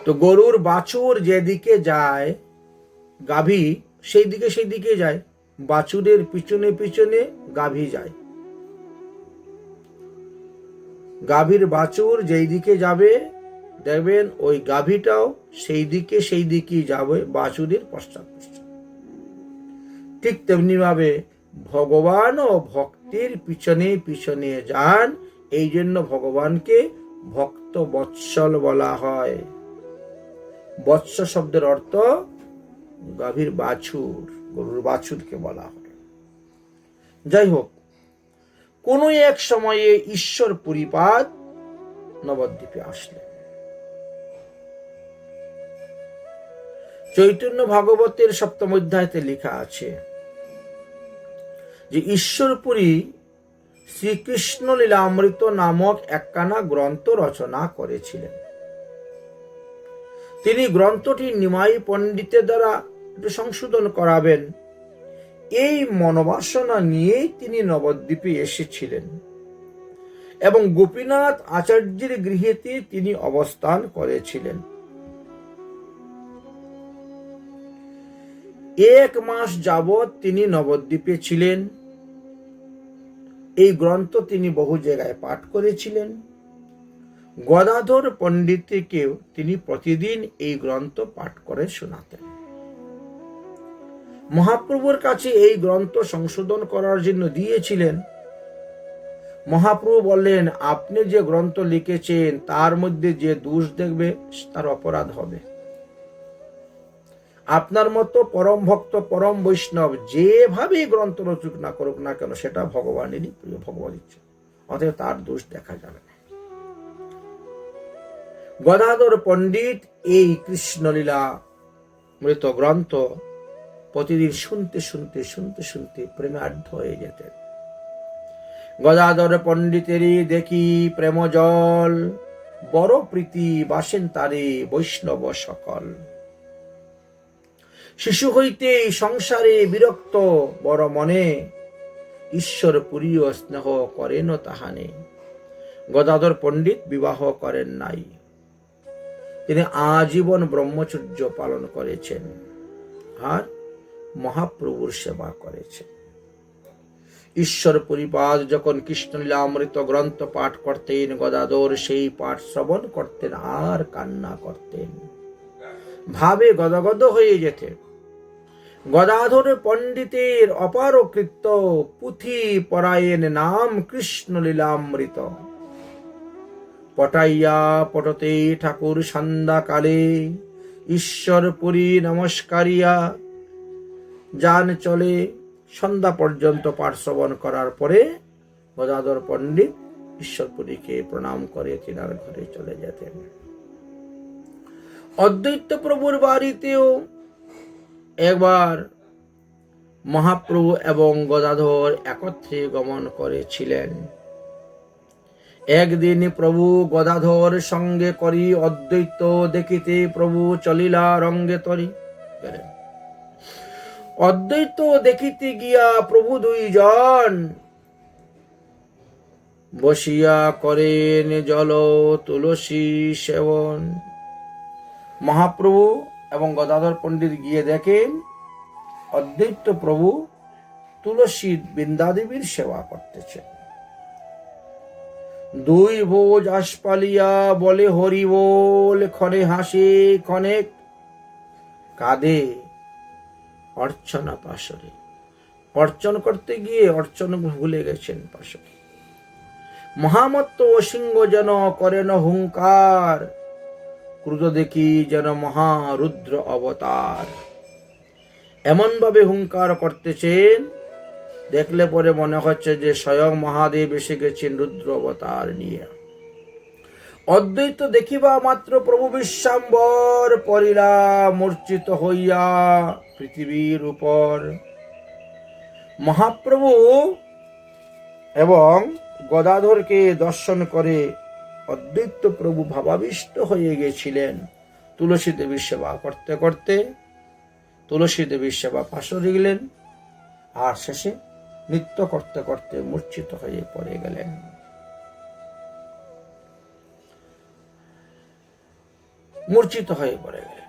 তো গরুর বাছুর যেদিকে যায়, গাভী সেই দিকে যায়, বাছুরের পিছনে পিছনে গাভী যায়। গাভীর বাছুর যেই দিকে যাবে দেখবেন ওই গাভীটাও সেই দিকেই যাবে বাছুরের পশ্চাৎ পশ্চাৎ। ঠিক তেমনি ভাবে ভগবানও ভক্তির পিছনে পিছনে যান, এই জন্য ভগবানকে ভক্ত বৎসল বলা হয়। বৎস শব্দের অর্থ গাভীর বাছুর, গরুর বাছুরকে বলা হয়। যাই হোক, কোন এক সময়ে ঈশ্বর পুরীপাদ নবদ্বীপে আসলেন। চৈতন্য ভাগবতের সপ্তম অধ্যায়তে লেখা আছে যে ঈশ্বরপুরী শ্রীকৃষ্ণ লীলামৃত নামক একখানা গ্রন্থ রচনা করেছিলেন। তিনি গ্রন্থটি নিমাই পণ্ডিতের দ্বারা সংশোধন করাবেন, এই মনোবাসনা নিয়েই তিনি নবদ্বীপে এসেছিলেন এবং গোপীনাথ আচার্যের গৃহেতে তিনি অবস্থান করেছিলেন। 1 মাস যাবৎ তিনি নবদ্বীপে ছিলেন। এই গ্রন্থ তিনি বহু জায়গায় পাঠ করেছিলেন। গদাধর পণ্ডিতকেও তিনি প্রতিদিন এই গ্রন্থ পাঠ করে শোনাতেন। মহাপ্রভুর কাছে এই গ্রন্থ সংশোধন করার জন্য দিয়েছিলেন। মহাপ্রভু বললেন, আপনি যে গ্রন্থ লিখেছেন তার মধ্যে যে দোষ দেখবে তার অপরাধ হবে। আপনার মতো পরম ভক্ত পরম বৈষ্ণব যেভাবে গ্রন্থ রচুক না করুক না কেন সেটা ভগবানেরই প্রিয়, ভগবান ইচ্ছে, অতএব তার দোষ দেখা যাবে না। গদাধর পণ্ডিত এই কৃষ্ণলীলা মৃত গ্রন্থ প্রতিদিন শুনতে প্রেমে আর্ধ হয়ে যেতেন। গদাধর পণ্ডিতেরই দেখি প্রেম জল, বড় প্রীতি বাসেন তারে বৈষ্ণব সকল। শিশু হইতে সংসারে বিরক্ত বড় মনে, ঈশ্বর পুরীয় স্নেহ করেন তাহানে। গদাধর পণ্ডিত বিবাহ করেন নাই, তিনি আজীবন ব্রহ্মচর্য পালন করেছেন আর মহাপ্রভুর সেবা করেছেন। ঈশ্বর পরিপাদ যখন কৃষ্ণলীলামৃত গ্রন্থ পাঠ করতেন, গদাধর সেই পাঠ শ্রবণ করতেন আর কান্না করতেন, ভাবে গদগদ হয়ে যেতেন। গদাধর পণ্ডিতের অপার কৃত্য, পুঁথি পরায়েন নাম কৃষ্ণলীলামৃত। পটাইয়া পটতে ঠাকুর সন্ধ্যা কালে, ঈশ্বর পুরী নমস্কারিয়া যান চলে। সন্ধ্যা পর্যন্ত পাঠ শ্রবণ করার পরে গদাধর পণ্ডিত ঈশ্বরপুরীকে প্রণাম করে তিনার ঘরে চলে যেতেন। অদ্বৈত প্রভুর বাড়িতেও একবার মহাপ্রভু এবং গদাধর একত্রে গমন করেছিলেন। একদিন প্রভু গদাধর সঙ্গে করি অদ্বৈত দেখিতে, প্রভু চলিলা রঙ্গে তরি। অদ্বৈত দেখিতে গিয়া প্রভু 2 জন বসিয়া করেন জল তুলসী সেবন। মহাপ্রভু এবং গদাধর পণ্ডিত গিয়ে দেখেন অদ্বৈত প্রভু তুলসী বৃন্দাদেবীর সেবা করতেছেন। দুই ভোজ আশপালিয়া বলে হরি বল, ক্ষণে হাসে ক্ষণে কাঁদে অর্চনা পাশরে। অর্চন করতে গিয়ে অর্চন ভুলে গেছেন পাশরে। মহামত্ত সিংহ যেন করেন হুঙ্কার, ক্রুদ্ধ দেখি যেন মহারুদ্র অবতার। এমন ভাবে হুঙ্কার করতেছেন, দেখলে পরে মনে হচ্ছে যে স্বয়ং মহাদেব এসে গেছেন রুদ্র অবতার নিয়ে। অদ্বৈত দেখিবা মাত্র প্রভু বিশ্বাম্বর, পরিলা মূর্ছিত হইয়া পৃথিবীর উপর। মহাপ্রভু এবং গদাধরকে দর্শন করে অদ্বৈত প্রভু ভাবাবিষ্ট হয়ে গেছিলেন। তুলসী দেবীর সেবা করতে করতে তুলসী দেবীর সেবা পাশরে গেলেন, আর শেষে নৃত্য করতে করতে মূর্ছিত হয়ে পড়ে গেলেন। মূর্ছিত হয়ে পড়ে গেলেন।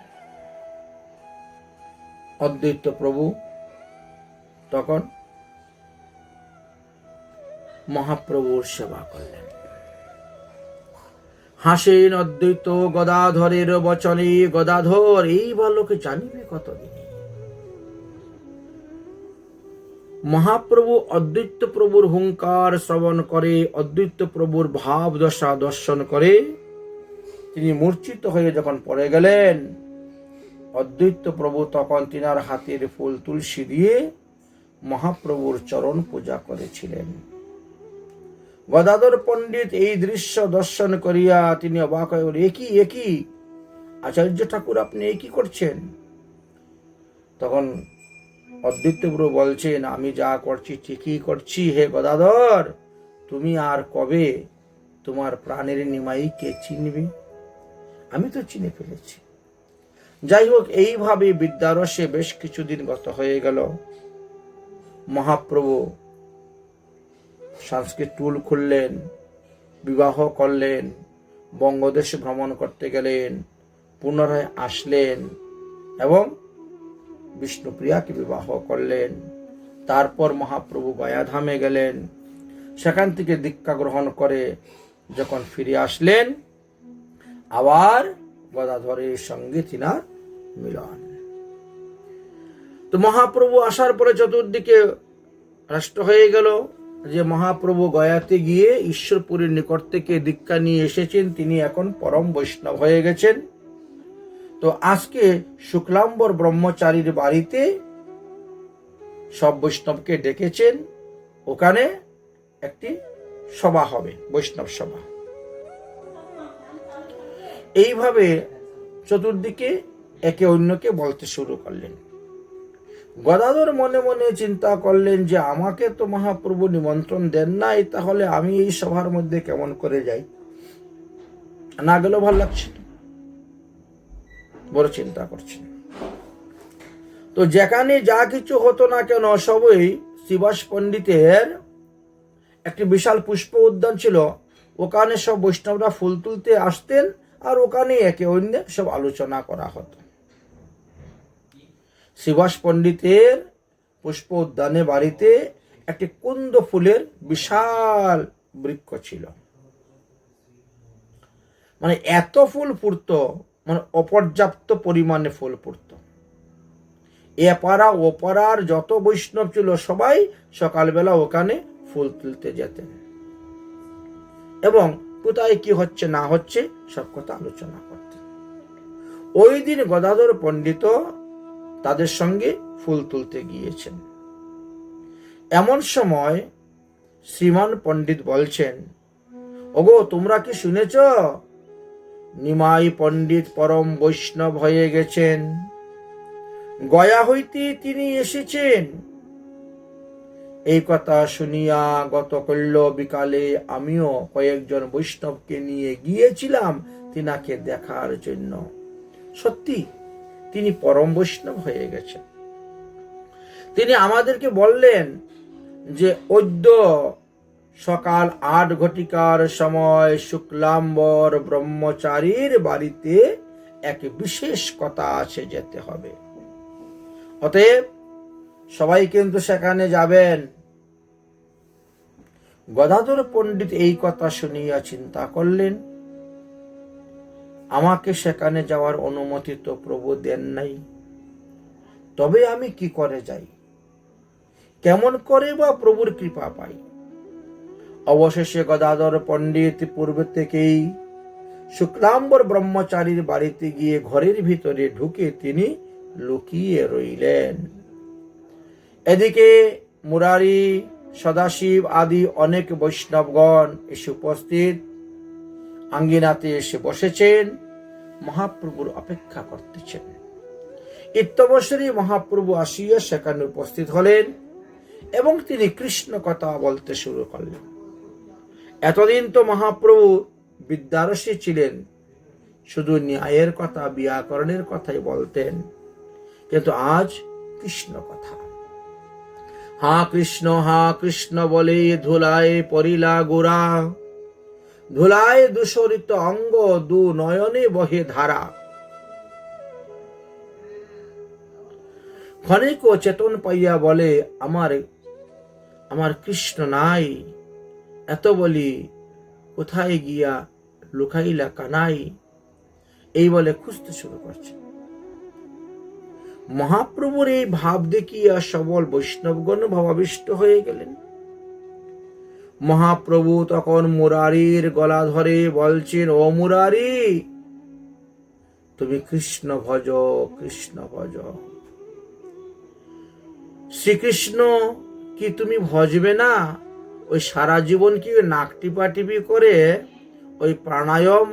অদ্বৈত প্রভু তখন মহাপ্রভুর সেবা করলেন। হাসেন অদ্বৈত গদাধরের বচনে, গদাধর এই বালকে জানিবে কতদিন। মহাপ্রভু অদ্বৈত প্রভুর হুঙ্কার শ্রবণ করে, অদ্বৈত প্রভুর ভাব দশা দর্শন করে তিনি মূর্ছিত হয়ে যখন পড়ে গেলেন, অদ্বৈত প্রভু তখন তিনার হাতের ফুল তুলসী দিয়ে মহাপ্রভুর চরণ পূজা করেছিলেন। গদাধর পণ্ডিত এই দৃশ্য দর্শন করিয়া তিনি অবাক হয়ে বলেন, একই একই আচার্য ঠাকুর, আপনি একই করছেন? তখন অদ্বৈত প্রভু বলছেন, আমি যা করছি ঠিকই করছি হে গদাধর, তুমি আর কবে তোমার প্রাণের নিমাইকে চিনবে? আমি তো চিনে ফেলেছি। যাই হোক, এইভাবে বিদ্যারসে বেশ কিছুদিন গত হয়ে গেল। মহাপ্রভু সংস্কৃত টুল খুললেন, বিবাহ করলেন, বঙ্গদেশ ভ্রমণ করতে গেলেন, পুনরায় আসলেন এবং বিষ্ণুপ্রিয়াকে বিবাহ করলেন। তারপর মহাপ্রভু গয়াধামে গেলেন, সেখান থেকে দীক্ষা গ্রহণ করে যখন ফিরে আসলেন, আবার গদাধরের সঙ্গে তিনার মিলন। তো মহাপ্রভু আসার পরে চতুর্দিকে রাষ্ট্র হয়ে গেল যে মহাপ্রভু গয়াতে গিয়ে ঈশ্বরপুরীর নিকট থেকে দীক্ষা নিয়ে এসেছেন, তিনি এখন পরম বৈষ্ণব হয়ে গেছেন। তো আজকে শুক্লাম্বর ব্রহ্মচারীর বাড়িতে সব বৈষ্ণবকে ডেকেছেন, ওখানে একটি সভা হবে, বৈষ্ণব সভা। এইভাবে চতুর্দিকে একে অন্যকে বলতে শুরু করলেন। গদাধর মনে মনে চিন্তা করলেন যে আমাকে তো মহাপ্রভু নিমন্ত্রণ দেন নাই, তাহলে আমি এই সভার মধ্যে কেমন করে যাই, না গেলেও ভালো লাগছে, বড় চিন্তা করছেন। তো যেখানে যা কিছু হতো না কেন, সবই শ্রীবাস পণ্ডিতের একটি বিশাল পুষ্প উদ্যান ছিল, ওখানে সব বৈষ্ণবরা ফুল তুলতে আসতেন, আর ওখানে একে অন্য সব আলোচনা করা হতো। শ্রীবাস পণ্ডিতের পুষ্প উদ্যানে বাড়িতে একটি কুন্দ ফুলের বিশাল বৃক্ষ ছিল। মানে এত ফুল ফুটত, মানে অপর্যাপ্ত পরিমাণে ফুল ফুটত। এ পাড়া ও পাড়ার যত বৈষ্ণব ছিল সবাই সকালবেলা ওখানে ফুল তুলতে যেতেন এবং কোথায় কি হচ্ছে না হচ্ছে সব কথা আলোচনা করতেন। ওই দিন গদাধর পণ্ডিত তাদের সঙ্গে ফুল তুলতে গিয়েছেন। এমন সময় শ্রীমান পণ্ডিত বলছেন, ওগো তোমরা কি শুনেছ নিমাই পণ্ডিত পরম বৈষ্ণব হয়ে গেছেন, গয়া হইতে তিনি এসেছেন। এই কথা শুনিয়া গতকাল বিকালে আমিও কয়েকজন বৈষ্ণবকে নিয়ে গিয়েছিলাম তিনাকে দেখার জন্য। সত্যি তিনি পরম বৈষ্ণব হয়ে গেছেন। তিনি আমাদেরকে বললেন যে অদ্য সকাল 8 ঘটিকার সময় শুক্লাম্বর ব্রহ্মচারীর বাড়িতে এক বিশেষ কথা আছে, যেতে হবে। অতএব সবাই কিন্তু সেখানে যাবেন। গদাধর পণ্ডিত এই কথা শুনিয়া চিন্তা করলেন, আমাকে সেখানে যাওয়ার অনুমতি তো প্রভু দেন নাই, তবে আমি কি করে যাই, কেমন করে বা প্রভুর কৃপা পাই। অবশেষে গদাধর পণ্ডিত পূর্বে থেকেই শুক্লাম্বর ব্রহ্মচারীর বাড়িতে গিয়ে ঘরের ভিতরে ঢুকে তিনি লুকিয়ে রইলেন। এদিকে মুরারি, সদাশিব আদি অনেক বৈষ্ণবগণ এসে উপস্থিত আঙ্গিনাতে এসে বসেছেন, মহাপ্রভুর অপেক্ষা করতেছেন। ইত্যবসরে মহাপ্রভু আসিয়া সেখানে উপস্থিত হলেন এবং তিনি কৃষ্ণ কথা বলতে শুরু করলেন। এতদিন তো মহাপ্রভু বিদ্যারসী ছিলেন, শুধু ন্যায়ের কথা, ব্যাকরণের কথাই বলতেন, কিন্তু আজ কৃষ্ণ কথা। হা কৃষ্ণ বলে ধুলায় পরিলা গোরা, ধুলায় দূষরিত অঙ্গ, দু নয়নে বহে ধারা। ক্ষণিক চেতন পাইয়া বলে, আমার কৃষ্ণ নাই। এত বলি, কোথায় গিয়া লুকাইলা কানাই, এই বলে খুঁজতে শুরু করছে। মহাপ্রভুর এই ভাব দেখিয়া সবল বৈষ্ণবগণ ভাবাবিষ্ট হয়ে গেলেন। মহাপ্রভু তখন মুরারির গলা ধরে বলছেন, ও মুরারি, তুমি কৃষ্ণ ভজ, কৃষ্ণ ভজ। শ্রীকৃষ্ণ কি তুমি ভজবে না? ওই সারা জীবন কি নাক টিপাটিপি করে ওই প্রাণায়াম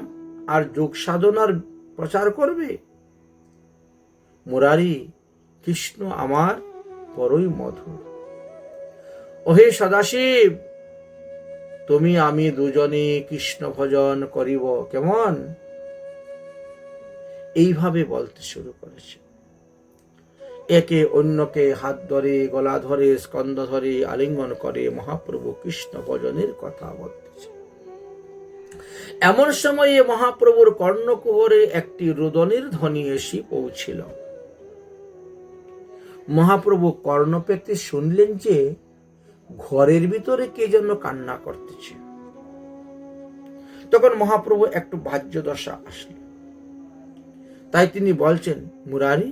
আর যোগ সাধনার প্রচার করবে? মুরারি, কৃষ্ণ আমার বড়ই মধুর। ওহে সদাশিব, তুমি আমি দুজনে কৃষ্ণ ভজন করিব কেমন? এইভাবে বলতে শুরু করেছে। একে অন্যকে হাত ধরে, গলা ধরে, স্কন্ধ ধরে আলিঙ্গন করে মহাপ্রভু কৃষ্ণ ভজনের কথা বলতেছে। এমন সময়ে মহাপ্রভুর কর্ণকুহরে একটি রোদনের ধ্বনি এসে পৌঁছিল। মহাপ্রভু কর্ণ পেতে শুনলেন যে ঘরের ভিতরে কে যেন কান্না করতেছে। তখন মহাপ্রভু একটু বাহ্য দশা আসল। তাই তিনি বলছেন, মুরারি,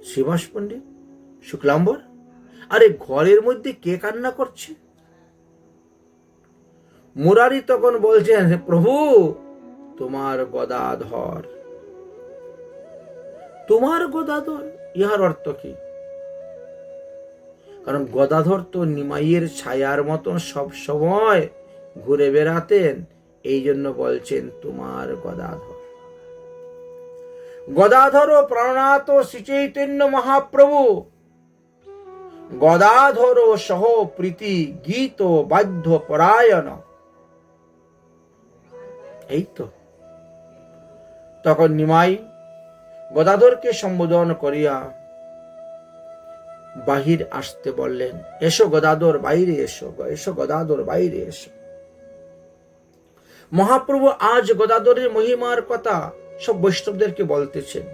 শ্রীবাস পণ্ডিত, শুক্লাম্বর, আরে ঘরের মধ্যে কে কান্না করছে? মুরারি তখন বলছেন, প্রভু, তোমার গদাধর। তোমার গদাধর, ইহার অর্থ কি? কারণ গদাধর তো নিমাইয়ের ছায়ার মতন সব সময় ঘুরে বেড়াতেন, এই জন্য বলছেন তোমার গদাধর। গদাধর ও প্রাণনাথ শ্রী চৈতন্য মহাপ্রভু গদাধর সহ প্রীতি গীত বাদ্য পরায়ণ। এই তো। তখন নিমাই গদাধরকে সম্বোধন করিয়া বাহির আসতে বললেন, এসো গদাধর, বাইরে এসো, এসো গদাধর, বাইরে এসো। মহাপ্রভু আজ গদাধরের মহিমার কথা সব বৈষ্ণবদেরকে বলতেছেন।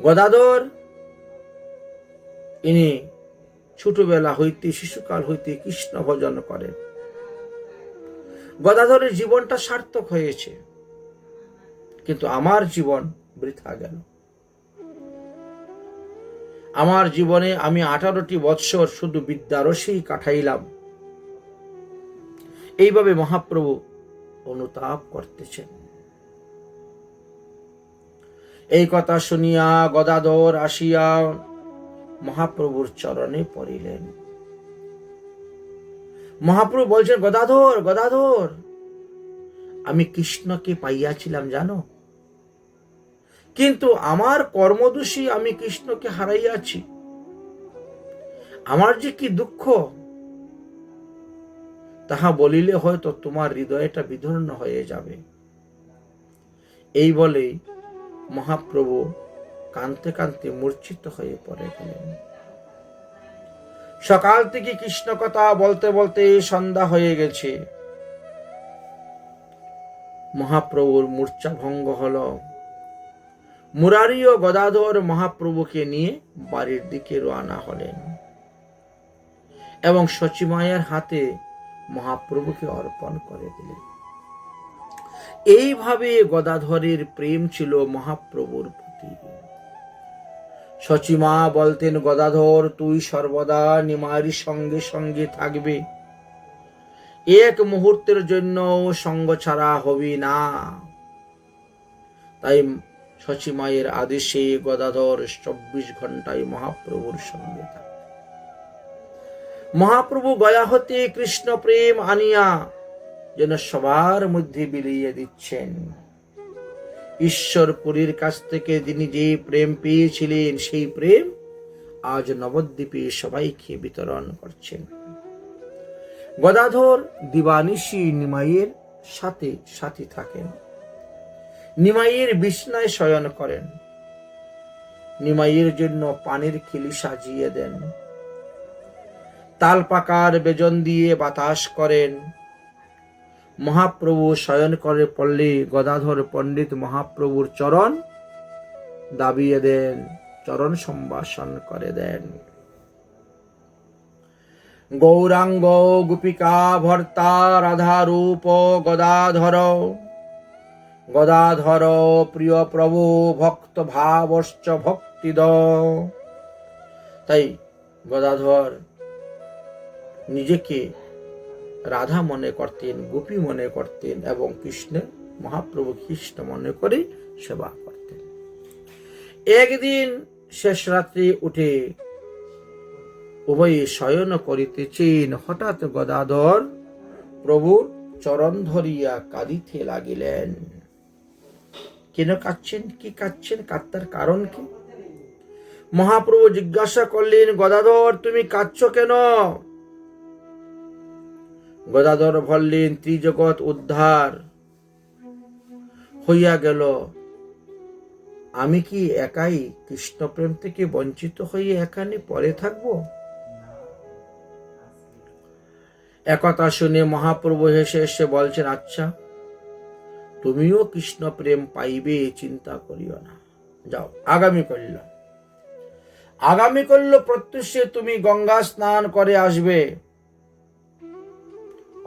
গদাধর ইনি ছোটবেলা হইতে, শিশুকাল হইতে কৃষ্ণ ভজন করেন। গদাধরের জীবনটা সার্থক হয়েছে, কিন্তু আমার জীবন বৃথা গেল। আমার জীবনে আমি 18টি বৎসর শুধু বিদ্যারসেই কাটাইলাম। এইভাবে মহাপ্রভু অনুতাপ করতেছেন। এই কথা শুনিয়া গদাধর আসিয়া মহাপ্রভুর চরণে পড়িলেন। মহাপ্রভু বলছেন, গদাধর, গদাধর, আমি কৃষ্ণকে পাইয়াছিলাম জানো, কিন্তু আমার কর্মদোষী আমি কৃষ্ণকে হারাইয়াছি। আমার যে কি দুঃখ, তাহা বলিলে হয়তো তোমার হৃদয়টা বিদীর্ণ হয়ে যাবে। এই বলেই মহাপ্রভু কাঁদতে কাঁদতে মূর্ছিত হয়ে পড়ে গেলেন। সকাল থেকে কৃষ্ণ কথা বলতে বলতে সন্ধ্যা হয়ে গেছে। মহাপ্রভুর মূর্ছা ভঙ্গ হল। মুরারি ও গদাধর মহাপ্রভুকে নিয়ে বাড়ির দিকে রওনা হলেন এবং সচিমায়ের হাতে মহাপ্রভুকে অর্পণ করে দিলেন। এইভাবে গদাধরের প্রেম ছিল মহাপ্রভুর প্রতি। সচিমা বলতেন, গদাধর তুই সর্বদা নিমাইয়ের সঙ্গে সঙ্গে থাকবে, এক মুহূর্তের জন্য সঙ্গ ছাড়া হবি না। তাই সচিমায়ের আদেশে গদাধর 24 ঘন্টায় মহাপ্রভুর সঙ্গে থাকে। মহাপ্রভু গয়া হতে কৃষ্ণ প্রেম আনিয়া যেন সবার মধ্যে বিলিয়ে দিচ্ছেন। ঈশ্বরপুরীর কাছ থেকে তিনি যে প্রেম পেয়েছিলেন, সেই প্রেম আজ নবদ্বীপে সবাইকে বিতরণ করছেন। গদাধর দিবানিশি নিমাইয়ের সাথে সাথী থাকেন, নিমাইয়ের বিছনায় শয়ন করেন, নিমাইয়ের জন্য পানির খিলি সাজিয়ে দেন, তাল পাকার বেজন দিয়ে বাতাস করেন। মহাপ্রভু শয়ন করে পড়লে গদাধর পণ্ডিত মহাপ্রভুর চরণ দাবিয়ে দেন, চরণ সম্ভাষণ করে দেন। গৌরাঙ্গ গোপিকা ভর্তা রাধা রূপ গদাধর, গদাধর প্রিয় প্রভু ভক্ত ভাবশ্চ ভক্তিদ। তাই গদাধর নিজেকে রাধা মনে করতেন, গোপী মনে করতেন এবং মহাপ্রভু কৃষ্ণ মনে করে সেবা করতেন। একদিন শেষ রাত্রি উঠে উভয়ে শয়ন করিতেছেন, হঠাৎ গদাধর প্রভুর চরণ ধরিয়া কাঁদিতে লাগিলেন। কেন কাঁদছেন? কি কাঁদছেন? কাঁদার কারণ কি? মহাপ্রভু জিজ্ঞাসা করলেন, গদাধর তুমি কাঁদছ কেন? গদাধর বললেন, ত্রিজগৎ উদ্ধার হইয়া গেল, আমি কি একাই কৃষ্ণপ্রেম থেকে বঞ্চিত হয়ে এখানে পড়ে থাকব? একথা শুনে মহাপ্রভু হেসে হেসে বলছেন, আচ্ছা তুমিও কৃষ্ণ প্রেম পাইবে, চিন্তা করিও না। যাও, আগামী কল্য প্রত্যুষে তুমি গঙ্গা স্নান করে আসবে,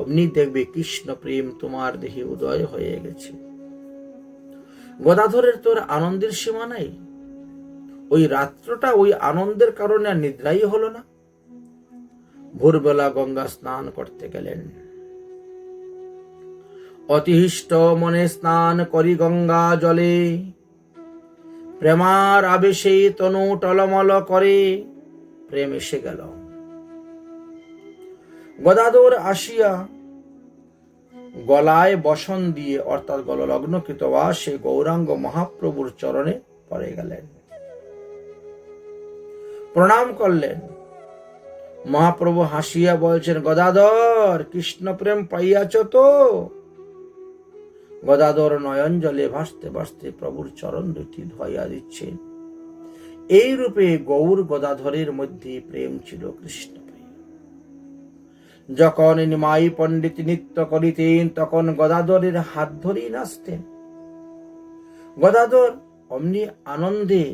অমনি দেখবে কৃষ্ণ প্রেম তোমার দেহে উদয় হয়ে গেছে। গদাধরের তোর আনন্দের সীমা নাই। ওই রাত্রটা ওই আনন্দের কারণে আর নিদ্রাই হলো না। ভোরবেলা গঙ্গা স্নান করতে গেলেন। অতিহিষ্ট মনে স্নান করি গঙ্গা জলে, প্রেমার আবেশে তনু টলমল করে, প্রেম এসে গেল। গদাধর আসিয়া গলায় বসন দিয়ে অর্থাৎ গললগ্নকৃত সে গৌরাঙ্গ মহাপ্রভুর চরণে পড়ে গেলেন, প্রণাম করলেন। মহাপ্রভু হাসিয়া বলছেন, গদাধর কৃষ্ণ প্রেম পাইয়াছ তো? গদাধর নয়ন জলে ভাসতে ভাসতে প্রভুর চরণ দুটি ধোয়া দিচ্ছে। এই রূপে গৌর গদাধরের মধ্যে প্রেম ছিল কৃষ্ণ প্রেম। যখন নিমাই পণ্ডিত নৃত্য করিতেন তখন গদাধরের হাত ধরেই নাচতেন। গদাধর অমনি আনন্দে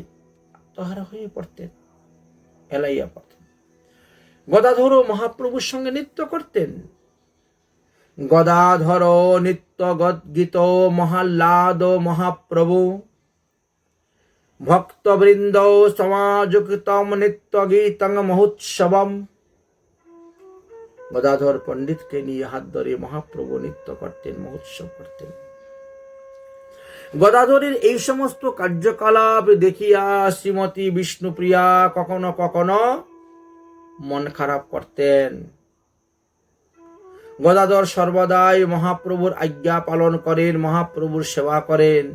আত্মহারা হয়ে পড়তেন, এলাইয়া পড়তেন। গদাধরও মহাপ্রভুর সঙ্গে নৃত্য করতেন। গদাধর নিত্য গীত মহাল্লাদ মহাপ্রভু, ভক্তবৃন্দ সমাযুক্তম নিত্য গীতং মহোৎসবম। গদাধর পণ্ডিতকে নিয়ে হাত ধরে মহাপ্রভু নৃত্য করতেন, মহোৎসব করতেন। গদাধরের এই সমস্ত কার্যকলাপ দেখিয়া শ্রীমতী বিষ্ণুপ্রিয়া কখনো কখনো মন খারাপ করতেন। গদাধর সর্বদাই মহাপ্রভুর আজ্ঞা পালন করেন, মহাপ্রভুর সেবা করেন।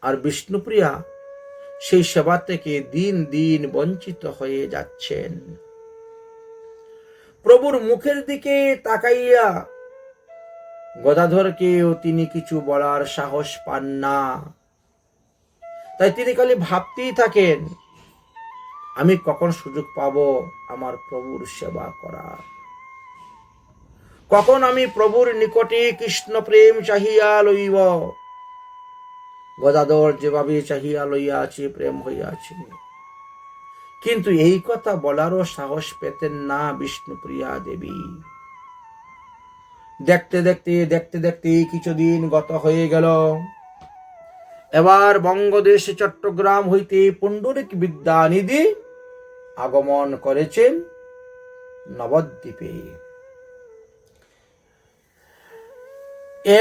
আর বিষ্ণুপ্রিয়া সেই সেবা থেকে দিন দিন বঞ্চিত হয়ে যাচ্ছেন। প্রভুর মুখের দিকে তাকাইয়া গদাধরকেও তিনি কিছু বলার সাহস পান না। তাই তিনি খালি ভাবতেই থাকেন, আমি কখন সুযোগ পাবো আমার প্রভুর সেবা করার, কখন আমি প্রভুর নিকটে কৃষ্ণ প্রেম চাহিয়া লইব। গদাধর যেভাবে চাহিয়া লইয়া আছে, প্রেম হইয়াছে, কিন্তু এই কথা বলারও সাহস পেতেন না বিষ্ণুপ্রিয়া দেবী। দেখতে দেখতে দেখতে দেখতে কিছুদিন গত হয়ে গেল। এবার বঙ্গদেশ চট্টগ্রাম হইতে পুণ্ডরিক বিদ্যানিধি আগমন করেছেন নবদ্বীপে।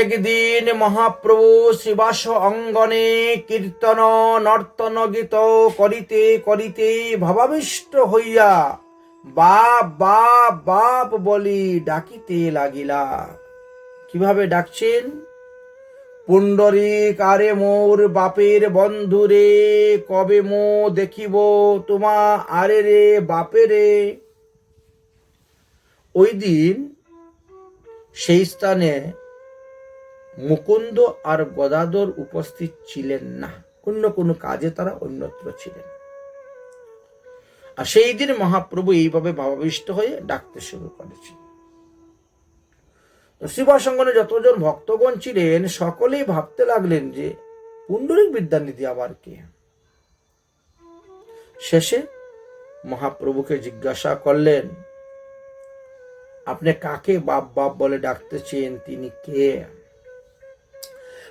একদিন মহাপ্রভু শিবাস অঙ্গনে কীর্তন নর্তন গীত করিতে করিতে ভাবাবিষ্ট হইয়া বাপ বাপ বাপ বলি ডাকিতে লাগিলা। কিভাবে ডাকছেন? পুণ্ডরিক আরে মোর বাপের বন্ধুরে, কবে মো দেখিব তোমা আরে রে বাপেরে। ওই দিন সেই স্থানে মুকুন্দ আর গদাধর উপস্থিত ছিলেন না, অন্য কোনো কাজে তারা অন্যত্র ছিলেন। আর সেই দিন মহাপ্রভু এইভাবে ভাবাবিষ্ট হয়ে ডাকতে শুরু করেছেন। শিবাসঙ্গনে যতজন ভক্তগণ ছিলেন সকলেই ভাবতে লাগলেন যে পুণ্ডরিক বিদ্যানিধি আবার কে। শেষে মহাপ্রভুকে জিজ্ঞাসা করলেন, আপনি কাকে বাপ বাপ বলে ডাকতেছেন, তিনি কে?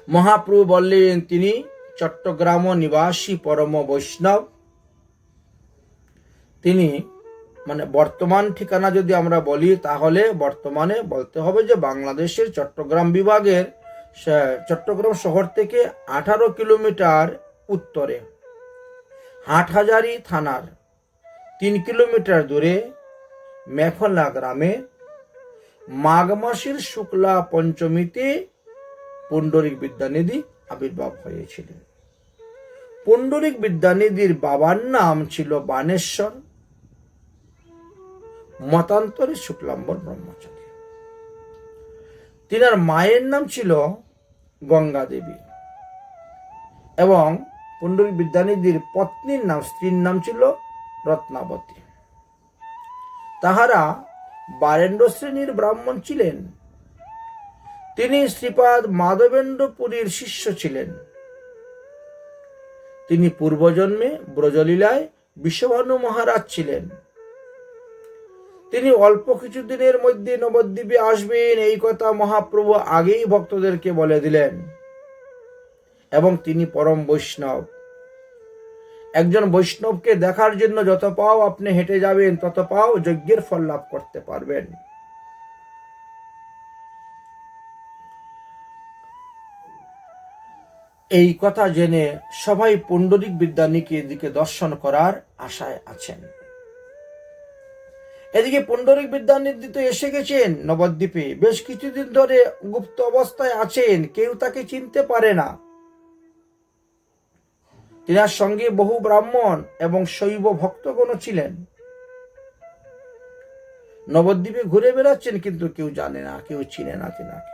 মহাপ্রভু বললেন, তিনি চট্টগ্রাম নিবাসী পরম বৈষ্ণব। তিনি বর্তমান ঠিকানা যদি আমরা বলি তাহলে বর্তমানে বলতে হবে যে বাংলাদেশের চট্টগ্রাম বিভাগের চট্টগ্রাম শহর থেকে 18 কিলোমিটার উত্তরে হাটহাজারী থানার 3 কিলোমিটার দূরে মেখলা গ্রামে মাঘ মাসের শুক্লা পঞ্চমীতে পুণ্ডরিক বিদ্যানিধি আবির্ভাব হয়েছিলেন। পুণ্ডরিক বিদ্যানিধির বাবার নাম ছিল বানেশ্বর, মতান্তরে শুক্লাম্বর ব্রহ্মচারী। তিনার মায়ের নাম ছিল গঙ্গা দেবী এবং পুণ্ডরিক বিদ্যানিধির পত্নীর নাম, স্ত্রীর নাম ছিল রত্নাবতী। তাহারা বারেন্দ্র শ্রেণীর ব্রাহ্মণ ছিলেন। তিনি শ্রীপাদ মাধবেন্দ্র পুরীর শিষ্য ছিলেন। তিনি পূর্বজন্মে ব্রজলীলায় বিশ্বভানু মহারাজ ছিলেন। তিনি অল্প কিছুদিনের মধ্যে নবদ্বীপে আসবেন এই কথা মহাপ্রভু আগেই ভক্তদেরকে বলে দিলেন। এবং তিনি পরম বৈষ্ণব। একজন বৈষ্ণবকে দেখার জন্য যত পাও আপনি হেঁটে যাবেন তত পাও যজ্ঞের ফল লাভ করতে পারবেন। এই কথা জেনে সবাই পুণ্ডরিক বিদ্যানিধিকে দিকে দর্শন করার আশায় আছেন। এদিকে পুণ্ডরিক বিদ্যানিধি তো এসে গেছেন নবদ্বীপে, বেশ কিছুদিন ধরে গুপ্ত অবস্থায় আছেন, কেউ তাকে চিনতে পারে না। তিনার সঙ্গে বহু ব্রাহ্মণ এবং শৈব ভক্তগণ ছিলেন। নবদ্বীপে ঘুরে বেড়াচ্ছেন, কিন্তু কেউ জানে না, কেউ চিনে না তিনাকে।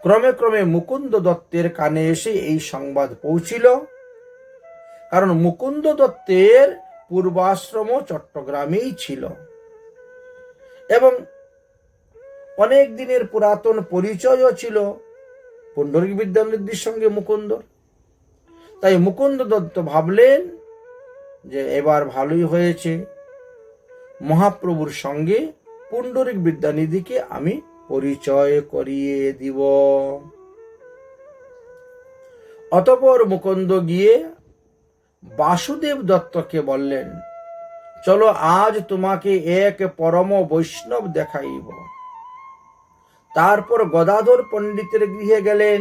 ক্রমে ক্রমে মুকুন্দ দত্তের কানে এসে এই সংবাদ পৌঁছিল, কারণ মুকুন্দ দত্তের পূর্বাশ্রম চট্টগ্রামেই ছিল এবং অনেক দিনের পুরাতন পরিচয়ও ছিল পুণ্ডরিক বিদ্যানিধির সঙ্গে মুকুন্দর। তাই মুকুন্দ দত্ত ভাবলেন যে এবার ভালোই হয়েছে, মহাপ্রভুর সঙ্গে পুণ্ডরিক বিদ্যানিধিকে আমি পরিচয় করিয়ে দিব। অতঃপর মুকুন্দ গিয়ে বাসুদেব দত্তকে বললেন, চলো আজ তোমাকে এক পরম বৈষ্ণব দেখাইব। তারপর গদাধর পণ্ডিতের গৃহে গেলেন।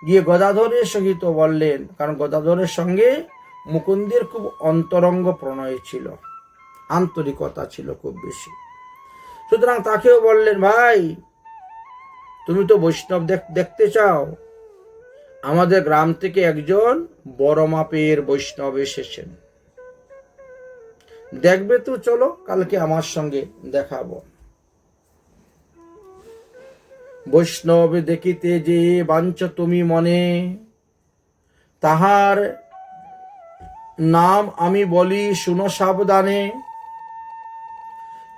গিয়ে গদাধরের সহিত বললেন, কারণ গদাধরের সঙ্গে মুকুন্দের খুব অন্তরঙ্গ প্রণয় ছিল, আন্তরিকতা ছিল খুব বেশি। সুতরাং তাকেও বললেন, ভাই তুমি তো বৈষ্ণব দেখতে চাও, আমাদের গ্রাম থেকে একজন বড় মাপের বৈষ্ণব এসেছেন, দেখবে তো, চলো কালকে আমার সঙ্গে দেখাবো। বৈষ্ণব দেখিতে যে বাঞ্ছ তুমি মনে, তাহার নাম আমি বলি শুনো সাবধানে।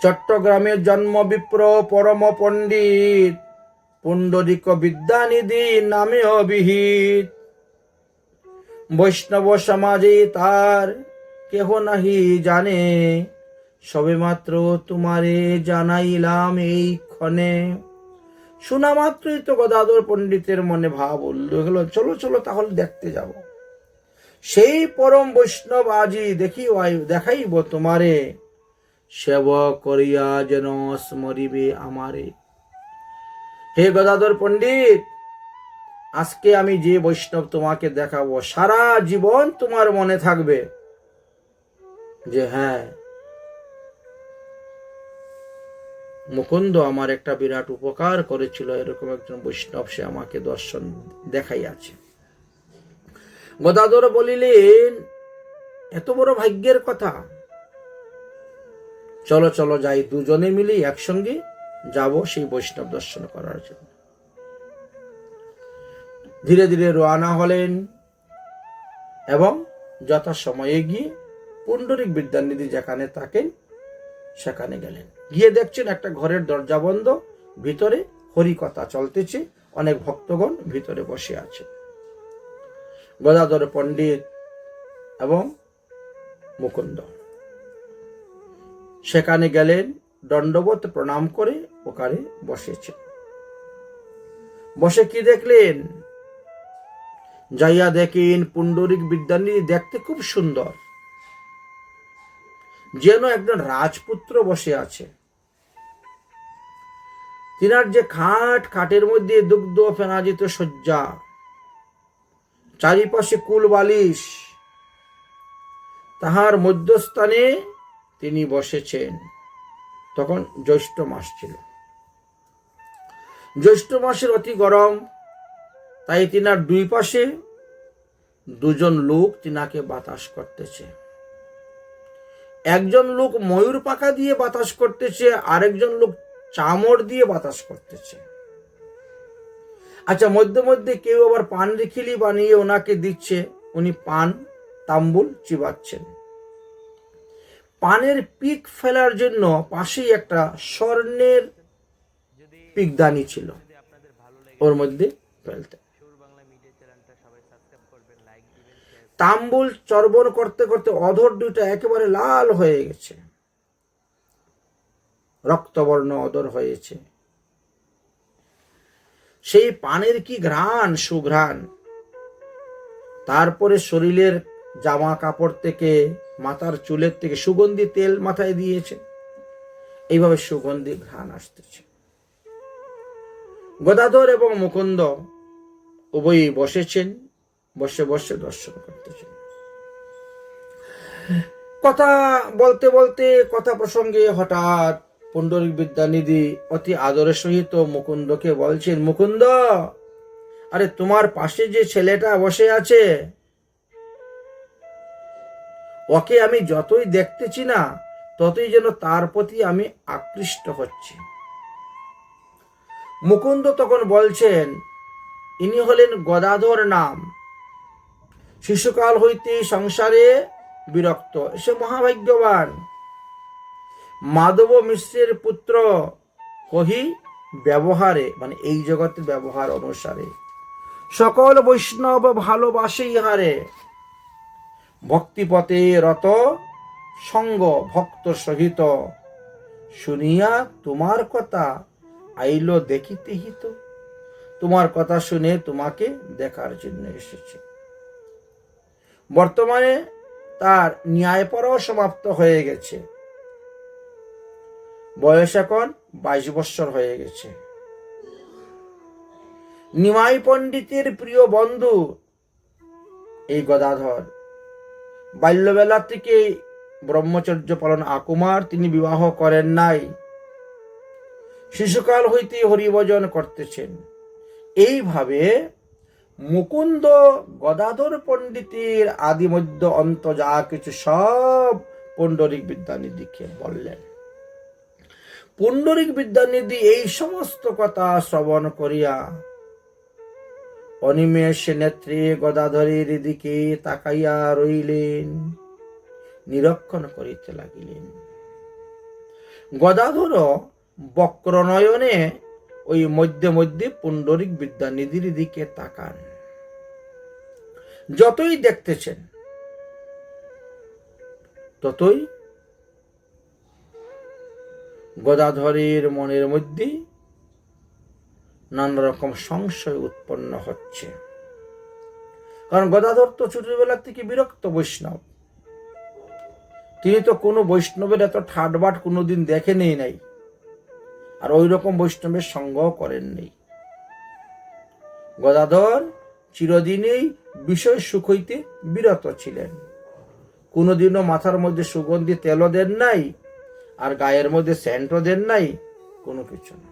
চট্টগ্রামের জন্ম বিপ্র পরম পণ্ডিত, পুণ্ডরিক বিদ্যানিধি নামে অভিহিত। বৈষ্ণব সমাজে তার কেহ নাহি জানে, সবে মাত্র তোমারে জানাইলাম এই ক্ষণে। শোনা মাত্রই তো গদাধর পণ্ডিতের মনে ভাব উঠল, চলো চলো তাহলে দেখতে যাব। সেই পরম বৈষ্ণব আজি দেখাইব তোমারে, সেবক করিয়া যেন স্মরিবে আমারে। হে গদাধর পণ্ডিত, আজকে আমি যে বৈষ্ণব তোমাকে দেখাবো, সারা জীবন তোমার মনে থাকবে যে হ্যাঁ, মুকুন্দ আমার একটা বিরাট উপকার করেছিল, এরকম একজন বৈষ্ণব সে আমাকে দর্শন দেখাইয়াছে। গদাধর বলিলেন, এত বড় ভাগ্যের কথা, চলো চলো যাই, দুজনে মিলে একসঙ্গে যাব সেই বৈষ্ণব দর্শন করার জন্য। ধীরে ধীরে রওনা হলেন এবং যথাসময়ে গিয়ে পুণ্ডরিক বিদ্যানিধি যেখানে থাকেন সেখানে গেলেন। গিয়ে দেখছেন একটা ঘরের দরজা বন্ধ, ভিতরে হরিকথা চলতেছে, অনেক ভক্তগণ ভিতরে বসে আছে। গদাধর পণ্ডিত এবং মুকুন্দ সেখানে গেলেন, দণ্ডবত প্রণাম করে ওখানে বসেছে। বসে কি দেখলেন? যাইয়া দেখেন পুণ্ডরিক বিদ্যানিধি দেখতে খুব সুন্দর, যেন একজন রাজপুত্র বসে আছে। তিনার যে খাটের মধ্যে দুগ্ধ ফেনাজিত শয্যা, চারিপাশে কুল বালিশ, তাহার মধ্যস্থানে তিনি বসেছেন। তখন জ্যৈষ্ঠ মাস ছিল, জ্যৈষ্ঠ মাসের অতি গরম, তাই তিনার দুই পাশে দুজন লোক তিনাকে বাতাস করতেছে। একজন লোক ময়ূর পাখা দিয়ে বাতাস করতেছে, আরেকজন লোক চামড় দিয়ে বাতাস করতেছে। আচ্ছা, মধ্যে মধ্যে কেউ আবার পান রিখিলি বানিয়ে ওনাকে দিচ্ছে, উনি পান তাম্বুল চিবাচ্ছেন। পানের পিক ফেলার জন্য পাশেই একটা স্বর্ণের পিকদানি ছিল, ওর মধ্যে ফেলতে। তাম্বুল চর্বণ করতে করতে অধর দুইটা একেবারে লাল হয়ে গেছে, রক্তবর্ণ অধর হয়েছে। সেই পানের কি ঘ্রাণ, সুঘ্রাণ। তারপরে শরীরের জামা কাপড় থেকে, মাথার চুলের থেকে সুগন্ধি তেল মাথায় দিয়েছে, এইভাবে সুগন্ধি ঘ্রাণ আসতেছে। গদাধর এবং মুকুন্দ উভয়ই বসেছেন, বসে বসে দর্শন করতেছেন। কথা বলতে বলতে কথা প্রসঙ্গে হঠাৎ পুণ্ডরিক বিদ্যানিধি অতি আদরের সহিত মুকুন্দকে বলছেন, মুকুন্দ, আরে তোমার পাশে যে ছেলেটা বসে আছে, ওকে আমি যতই দেখতেছি না, ততই যেন তার প্রতি আমি আকৃষ্ট হচ্ছি। মুকুন্দ তখন বলছেন, ইনি হলেন গদাধর নাম, শিশুকাল হইতে সংসারে বিরক্ত, সে মহাভাগ্যবান। মাধব মিশ্রের পুত্র, কহি ব্যবহারে, মানে এই জগতে ব্যবহার অনুসারে, সকল বৈষ্ণব ভালোবাসে ইহারে। ভক্তিপথে রত সঙ্গ ভক্ত সহিত, শুনিয়া তোমার কথা আইলো দেখিতে হিত। তোমার কথা শুনে তোমাকে দেখার জন্য এসেছে। বর্তমানে তার ন্যায় পড়াও সমাপ্ত হয়ে গেছে, বয়স এখন 22 বছর হয়ে গেছে। নিমাই পণ্ডিতের প্রিয় বন্ধু এই গদাধর, বাল্যবেলা থেকে ব্রহ্মচর্য পালন আকুমার, তিনি বিবাহ করেন নাই, শিশুকাল হইতে হরিভজন করতেছেন। এইভাবে মুকুন্দ গদাধর পণ্ডিতের আদি মধ্য অন্ত যা কিছু সব পুণ্ডরিক বিদ্যানিধিকে বললেন। পুণ্ডরিক বিদ্যানিধি এই সমস্ত কথা শ্রবণ করিয়া অনিমেষ নেত্রে গদাধরের দিকে তাকাইয়া রইলেন, নিরীক্ষণ করিতে লাগিলেন। গদাধর বক্রনয়নে ওই মধ্যে মধ্যে পুণ্ডরিক বিদ্যানিধির দিকে তাকান। যতই দেখতেছেন ততই গদাধরের মনের মধ্যে নানা রকম সংশয় উৎপন্ন হচ্ছে। কারণ গদাধর তো ছোটবেলা থেকে বিরক্ত বৈষ্ণব, তিনি তো কোনো বৈষ্ণবের এত ঠাটবাট কোনোদিন দেখেনই নাই, আর ওই রকম বৈষ্ণবের সঙ্গও করেননি। গদাধর চিরদিনই বিষয় সুখ হইতে বিরত ছিলেন, কোনোদিনও মাথার মধ্যে সুগন্ধি তেলও দেন নাই, আর গায়ের মধ্যে সেন্টও দেন নাই, কোনো কিছু না।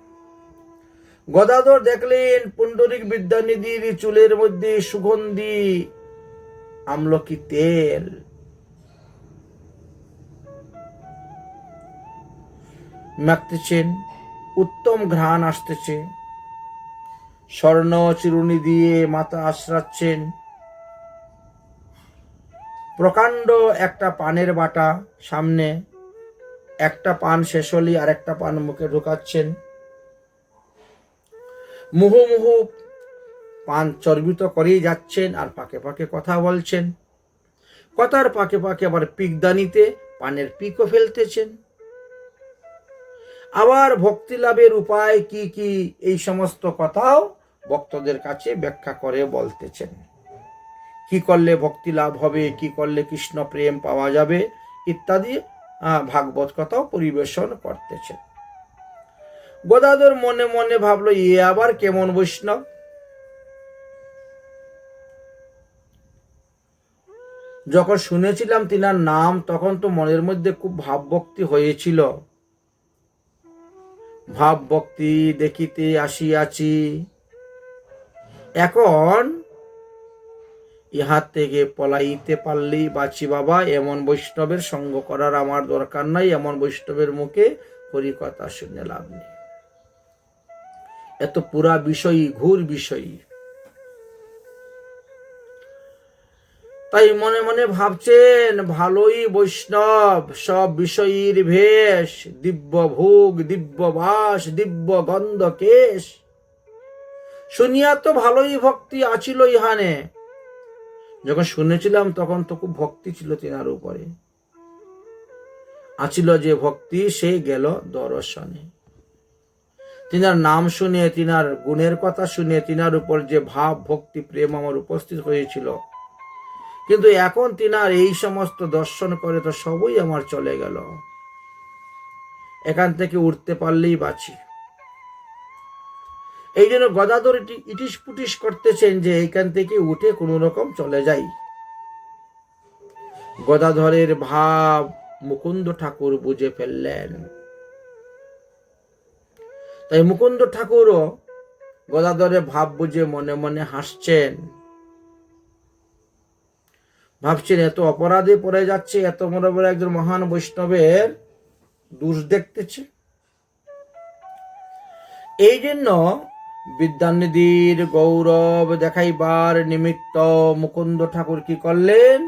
গদাধর দেখলেন পুণ্ডরিক বিদ্যানিধির চুলের মধ্যে সুগন্ধি আমলকি তেল, মাখতেছেন, উত্তম ঘ্রাণ আসতেছে, স্বর্ণ চিরুনি দিয়ে মাথা আশ্রাচ্ছেন, প্রকাণ্ড একটা পানের বাটা সামনে, একটা পান শেষ হলি আর একটা পান মুখে ঢুকাচ্ছেন, মুহুমুহু পান চর্বিত করেই যাচ্ছেন, আর পাকে পাকে কথা বলছেন, কথার পাকে পাকে আবার পিকদানিতে পানের পিকও ফেলতেছেন, আবার ভক্তি লাভের উপায় কি কি এই সমস্ত কথাও ভক্তদের কাছে ব্যাখ্যা করে বলতেছেন। কি করলে ভক্তি লাভ হবে, কি করলে কৃষ্ণ প্রেম পাওয়া যাবে ইত্যাদি ভাগবত কথাও পরিবেশন করতেছেন। গদাধর মনে মনে ভাবলো, এ আবার কেমন বৈষ্ণব? যখন শুনেছিলাম তিনার নাম, তখন তো মনের মধ্যে খুব ভাবভক্তি হয়েছিল। ভাবভক্তি দেখিতে আসিয়াছি, এখন ইহার থেকে পলাইতে পারলেই বাঁচি বাবা। এমন বৈষ্ণবের সঙ্গ করার আমার দরকার নাই, এমন বৈষ্ণবের মুখে হরিকথা শুনে লাভ নেই। এত পুরা বিষয়ী, ঘুর বিষয়ী। তাই মনে মনে ভাবছেন, ভালোই বৈষ্ণব, সব বিষয়ীর ভেষ, দিব্য ভোগ, দিব্য বাস, দিব্য গন্ধ কেশ। শুনিয়া তো ভালোই ভক্তি আছিল ইহানে। যখন শুনেছিলাম তখন তো খুব ভক্তি ছিল তিনার উপরে, আছিল যে ভক্তি, সে গেল দর্শনে। তিনার নাম শুনে, তিনার গুণের কথা শুনে, তিনার উপর যে ভাব ভক্তি প্রেম আমার উপস্থিত হয়েছিল, কিন্তু এখন তিনার এই সমস্ত দর্শন করে তো সবই আমার চলে গেল। এখান থেকে উঠতে পারলেই বাঁচি। এই জন্য গদাধর ইটিস পুটিস করতেছেন যে এইখান থেকে উঠে কোন রকম চলে যাই। গদাধরের ভাব মুকুন্দ ঠাকুর বুঝে ফেললেন। তাই মুকুন্দ ঠাকুরও গদাধরের ভাব বুঝে মনে মনে হাসছেন, ভাবছেন এত অপরাধে পড়ে যাচ্ছে, এত বড় বড় একজন মহান বৈষ্ণবের দোষ দেখতেছে। এই জন্য বিদ্যানিধির গৌরব দেখাইবার নিমিত্ত মুকুন্দ ঠাকুর কি করলেন,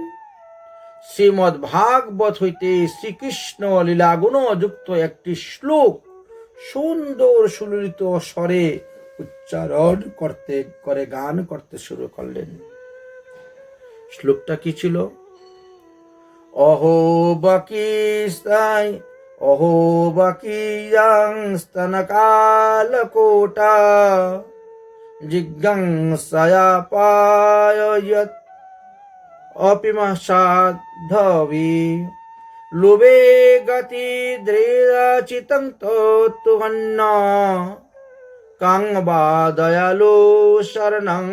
শ্রীমদ ভাগবত হইতে শ্রীকৃষ্ণ লীলাগুণ যুক্ত একটি শ্লোক সুন্দর সুললিত স্বরে উচ্চারণ করতে করে গান করতে শুরু করলেন। শ্লোকটা কি ছিল? অহো বাকিয়াং স্তনকালকোটা জিজ্ঞাংসয়া পায়য়ৎ অপিমসাধবি লুবে গতি দৃঢ়চিতং তুহন্ন কাং বা দয়ালু শরণং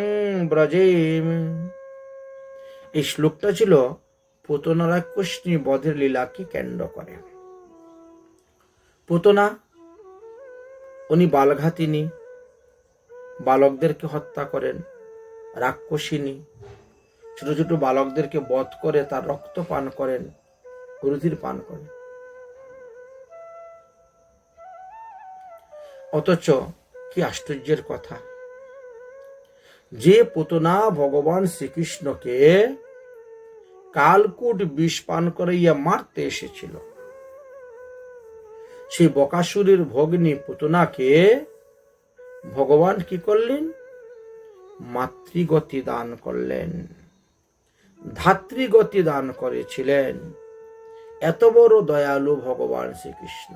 ব্রজেম। এই শ্লোকটা ছিল পুতনা রাক্ষসী বধের লীলাকে কেন্দ্র করে। পুতনা উনি বালঘাতিনী, বালকদেরকে হত্যা করেন। রাক্ষসিনী ছোট ছোট বালকদেরকে বধ করে তার রক্ত পান করেন, রুধির পান করেন। অথচ কি আশ্চর্যের কথা, যে পুতনা ভগবান শ্রীকৃষ্ণকে কালকূট বিষ পান করাইয়া মারতে এসেছিল, সেই বকাসুরের ভগ্নী পুতনাকে ভগবান কি করলেন? মাতৃগতি দান করলেন, ধাত্রীগতি দান করেছিলেন। এত বড় দয়ালু ভগবান শ্রীকৃষ্ণ।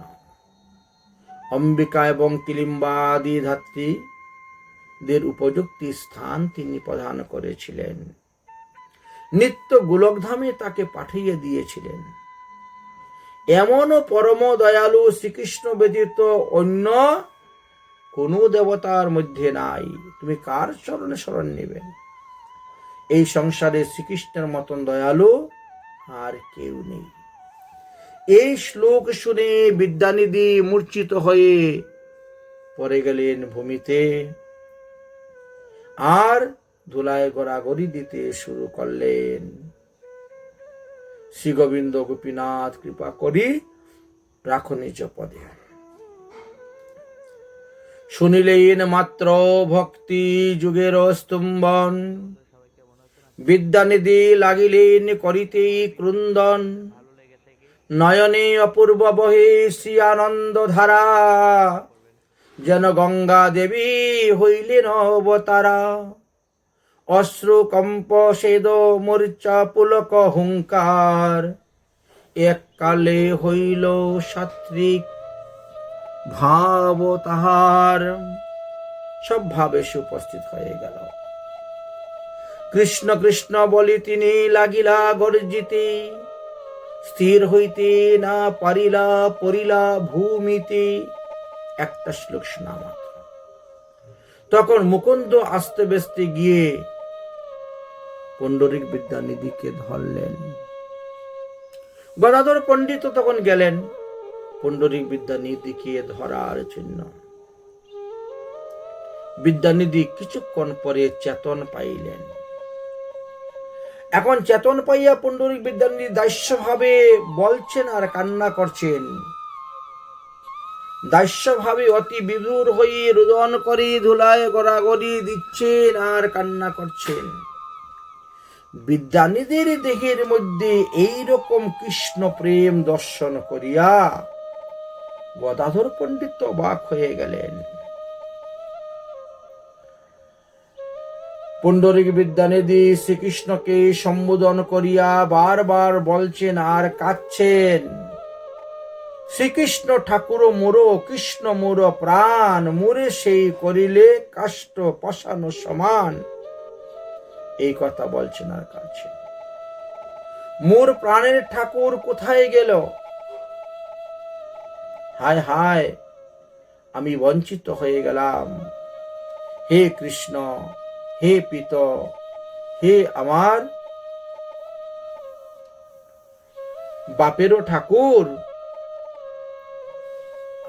অম্বিকা এবং কিলিম্বাদি ধাত্রীদের উপযুক্ত স্থান তিনি প্রদান করেছিলেন। নিত্য গোলকধামে তাকে পাঠিয়ে দিয়েছিলেন। এমন পরম দয়ালু শ্রীকৃষ্ণ ব্যতীত অন্য কোন দেবতার মধ্যে নাই। তুমি কার চরণে শরণ নেবে? এই সংসারে শ্রীকৃষ্ণের মতন দয়ালু আর কেউ নেই। এই শ্লোক শুনে বিদ্যানিধি মূর্ছিত হয়ে পড়ে গেলেন ভূমিতে, আর ধুলায় গড়াগড়ি দিতে শুরু করলেন। শ্রী গোবিন্দ গোপীনাথ কৃপা করি রাখো নিজ পদে। শুনিলেন মাত্র ভক্তি যুগের স্তম্ভন, বিদ্যানিধি লাগিলেন করিতে ক্রন্দন। নয়নে অপূর্ব বহে শ্রী আনন্দ ধারা, যেন গঙ্গা দেবী হইলেন অবতারা। অশ্রু কম্প সেদ মূর্ছা পুলক হুঙ্কার, এককালে হইল সাত্বিক ভাব তাহার। সব ভাব এসে উপস্থিত হয়ে গেল। কৃষ্ণ কৃষ্ণ বলি তিনি লাগিলা গর্জিতে, স্থির হইতে না পারিলা পড়িলা ভূমিতে। একটা শ্লোক শোনা মাত্র। তখন মুকুন্দ আস্তে ব্যস্তে গিয়ে পুণ্ডরিক বিদ্যানিধিকে ধরলেন। গদাধর পণ্ডিত তখন গেলেন পুণ্ডরিক বিদ্যানিধিকে ধরার জন্য। বিদ্যানিধি কিছুক্ষণ পরে চেতন পাইলেন। এখন চেতন পাইয়া পুণ্ডরিক বিদ্যানিধি দাস্যভাবে বলছেন আর কান্না করছেন। দাস্যভাবে অতি বিভোর হয়ে রোদন করে ধুলায় গড়াগড়ি দিচ্ছেন আর কান্না করছেন। বিদ্যানিধির দেহের মধ্যে এইরকম কৃষ্ণ প্রেম দর্শন করিয়া গদাধর পণ্ডিত অবাক হয়ে গেলেন। পুণ্ডরিক বিদ্যানিধি শ্রীকৃষ্ণকে সম্বোধন করিয়া বারবার বলছেন আর কাঁদছেন। শ্রীকৃষ্ণ ঠাকুর মোর, কৃষ্ণ মোর প্রাণ, মোরে সেই করিলে কাষ্ঠ পাষাণ সমান। এই কথা বলছেন আর কাঁদছেন। মোর প্রাণের ঠাকুর কোথায় গেল? হায় হায়, আমি বঞ্চিত হয়ে গেলাম। হে কৃষ্ণ, হে পিত, হে আমার বাপেরও ঠাকুর,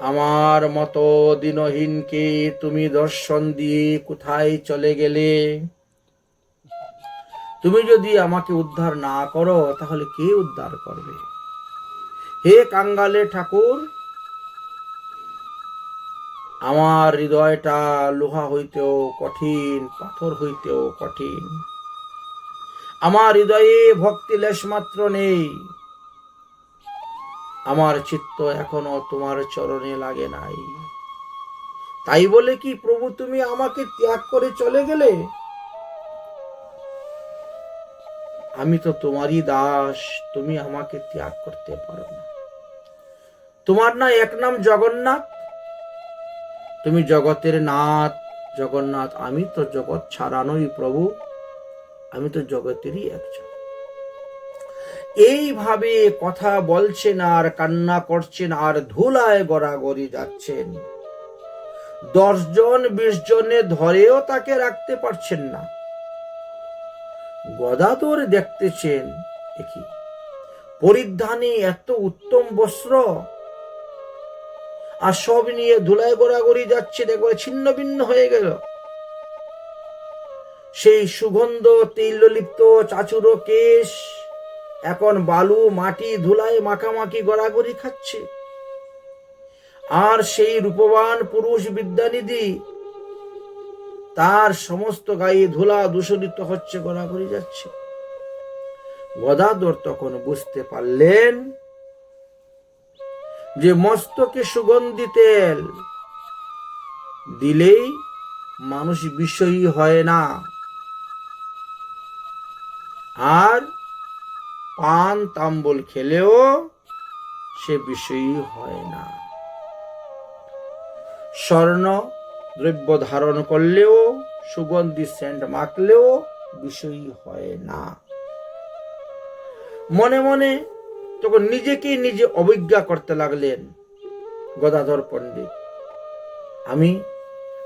আমার মতো দিনহীনকে তুমি দর্শন দিয়ে কোথায় চলে গেলে? তুমি যদি আমাকে উদ্ধার না করো তাহলে কে উদ্ধার করবে? হে কাঙ্গালে ঠাকুর, আমার হৃদয়টা লোহা হইতেও কঠিন, পাথর হইতেও কঠিন। আমার হৃদয়ে ভক্তি লেশমাত্র নেই। আমার চিত্ত এখনো তোমার চরণে লাগে নাই। তাই বলে কি প্রভু তুমি আমাকে ত্যাগ করে চলে গেলে? আমি তো তোমারই দাস, তুমি আমাকে ত্যাগ করতে পারো না। তোমার না এক নাম জগন্নাথ, তুমি জগতের নাথ। জগন্নাথ, আমি তো জগৎ ছাড়ানোই প্রভু, আমি তো জগতেরই একজন। এইভাবে কথা বলছেন আর কান্না করছেন আর ধুলায় গড়াগড়ি যাচ্ছেন। 10 জন 20 জনে ধরেও তাকে রাখতে পারছেন না। গদাধর দেখতেছেন, দেখি পরিধানে এত উত্তম বস্ত্র আর সব নিয়ে ধুলায় গড়াগড়ি যাচ্ছে, একবারে ছিন্ন ভিন্ন হয়ে গেল। সেই সুগন্ধ তৈললিপ্ত চাচুর কেশ এখন বালু মাটি ধুলায় মাখামাখি গড়াগড়ি খাচ্ছে। আর সেই রূপবান পুরুষ বিদ্যানিধি, তার সমস্ত গায়ে ধুলা দূষণিত হচ্ছে, গড়াগড়ি যাচ্ছে। গদাধর তখন বুঝতে পারলেন যে মস্তকে সুগন্ধি তেল দিলেই মানুষ বিষয়ী হয় না, আর পান তাম্বুল খেলেও সে বিষয়ী হয় না। স্বর্ণ দ্রব্য ধারণ করলেও, সুগন্ধি সেন্ট মাখলেও বিষয়ী হয় না। মনে মনে তখন নিজেকেই নিজে অবজ্ঞা করতে লাগলেন গদাধর পণ্ডিত।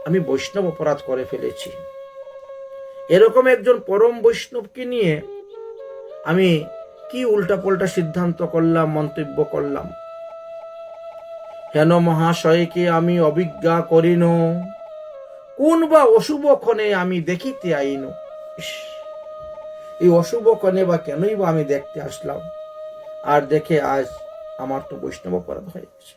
আমি বৈষ্ণব অপরাধ করে ফেলেছি। এরকম একজন পরম বৈষ্ণবকে নিয়ে আমি কি উল্টাপাল্টা সিদ্ধান্ত করলাম, মন্তব্য করলাম। হেন মহাশয়কে আমি অবজ্ঞা করিন, কোন বা অশুভ ক্ষণে আমি দেখিতে আইন। এই অশুভ ক্ষণে বা কেনই বা আমি দেখতে আসলাম, আর দেখে আজ আমার তো বৈষ্ণব অপরাধ হয়ে গেছে।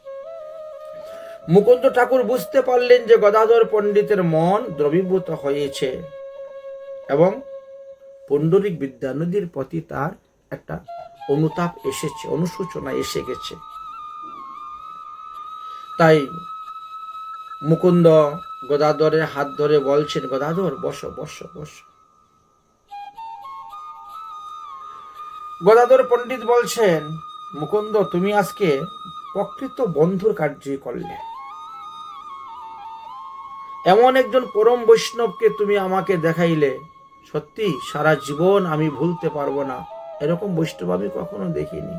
মুকুন্দ ঠাকুর বুঝতে পারলেন যে গদাধর পণ্ডিতের মন দ্রবীভূত হয়েছে এবং পুণ্ডরিক বিদ্যানদীর প্রতি তার একটা অনুতাপ এসেছে, অনুশোচনা এসে গেছে। তাই মুকুন্দ গদাধরের হাত ধরে বলছেন, গদাধর বসো বসো বসো। গদাধর পণ্ডিত বলছেন, মুকুন্দ তুমি আজকে প্রকৃত বন্ধুর কার্যই করলে। এমন একজন পরম বৈষ্ণবকে তুমি আমাকে দেখাইলে, সত্যি সারা জীবন আমি ভুলতে পারবো না। এরকম বৈষ্ণব আমি কখনো দেখিনি।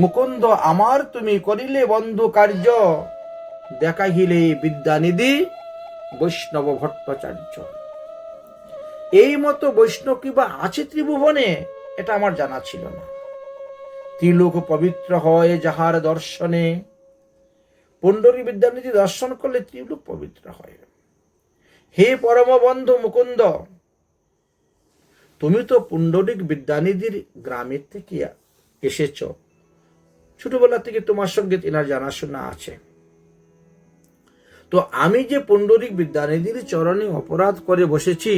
মুকুন্দ আমার তুমি করিলে বন্ধু কার্য, দেখাইলে বিদ্যানিধি বৈষ্ণব ভট্টাচার্য। এই মতো বৈষ্ণব কিবা আছে ত্রিভুবনে, এটা আমার জানা ছিল না। ত্রিলোক পবিত্র হয় যাহার দর্শনে, পুণ্ডরী বিদ্যানিধি দর্শন করলে ত্রিলোক পবিত্র হয়। হে পরম বন্ধু মুকুন্দ, তুমি তো পুণ্ডরিক বিদ্যানিধির গ্রামের থেকে এসেছ, ছোটবেলা থেকে তোমার সঙ্গে তেনার জানাশোনা আছে। তো আমি যে পুণ্ডরিক বিদ্যানিধির চরণে অপরাধ করে বসেছি,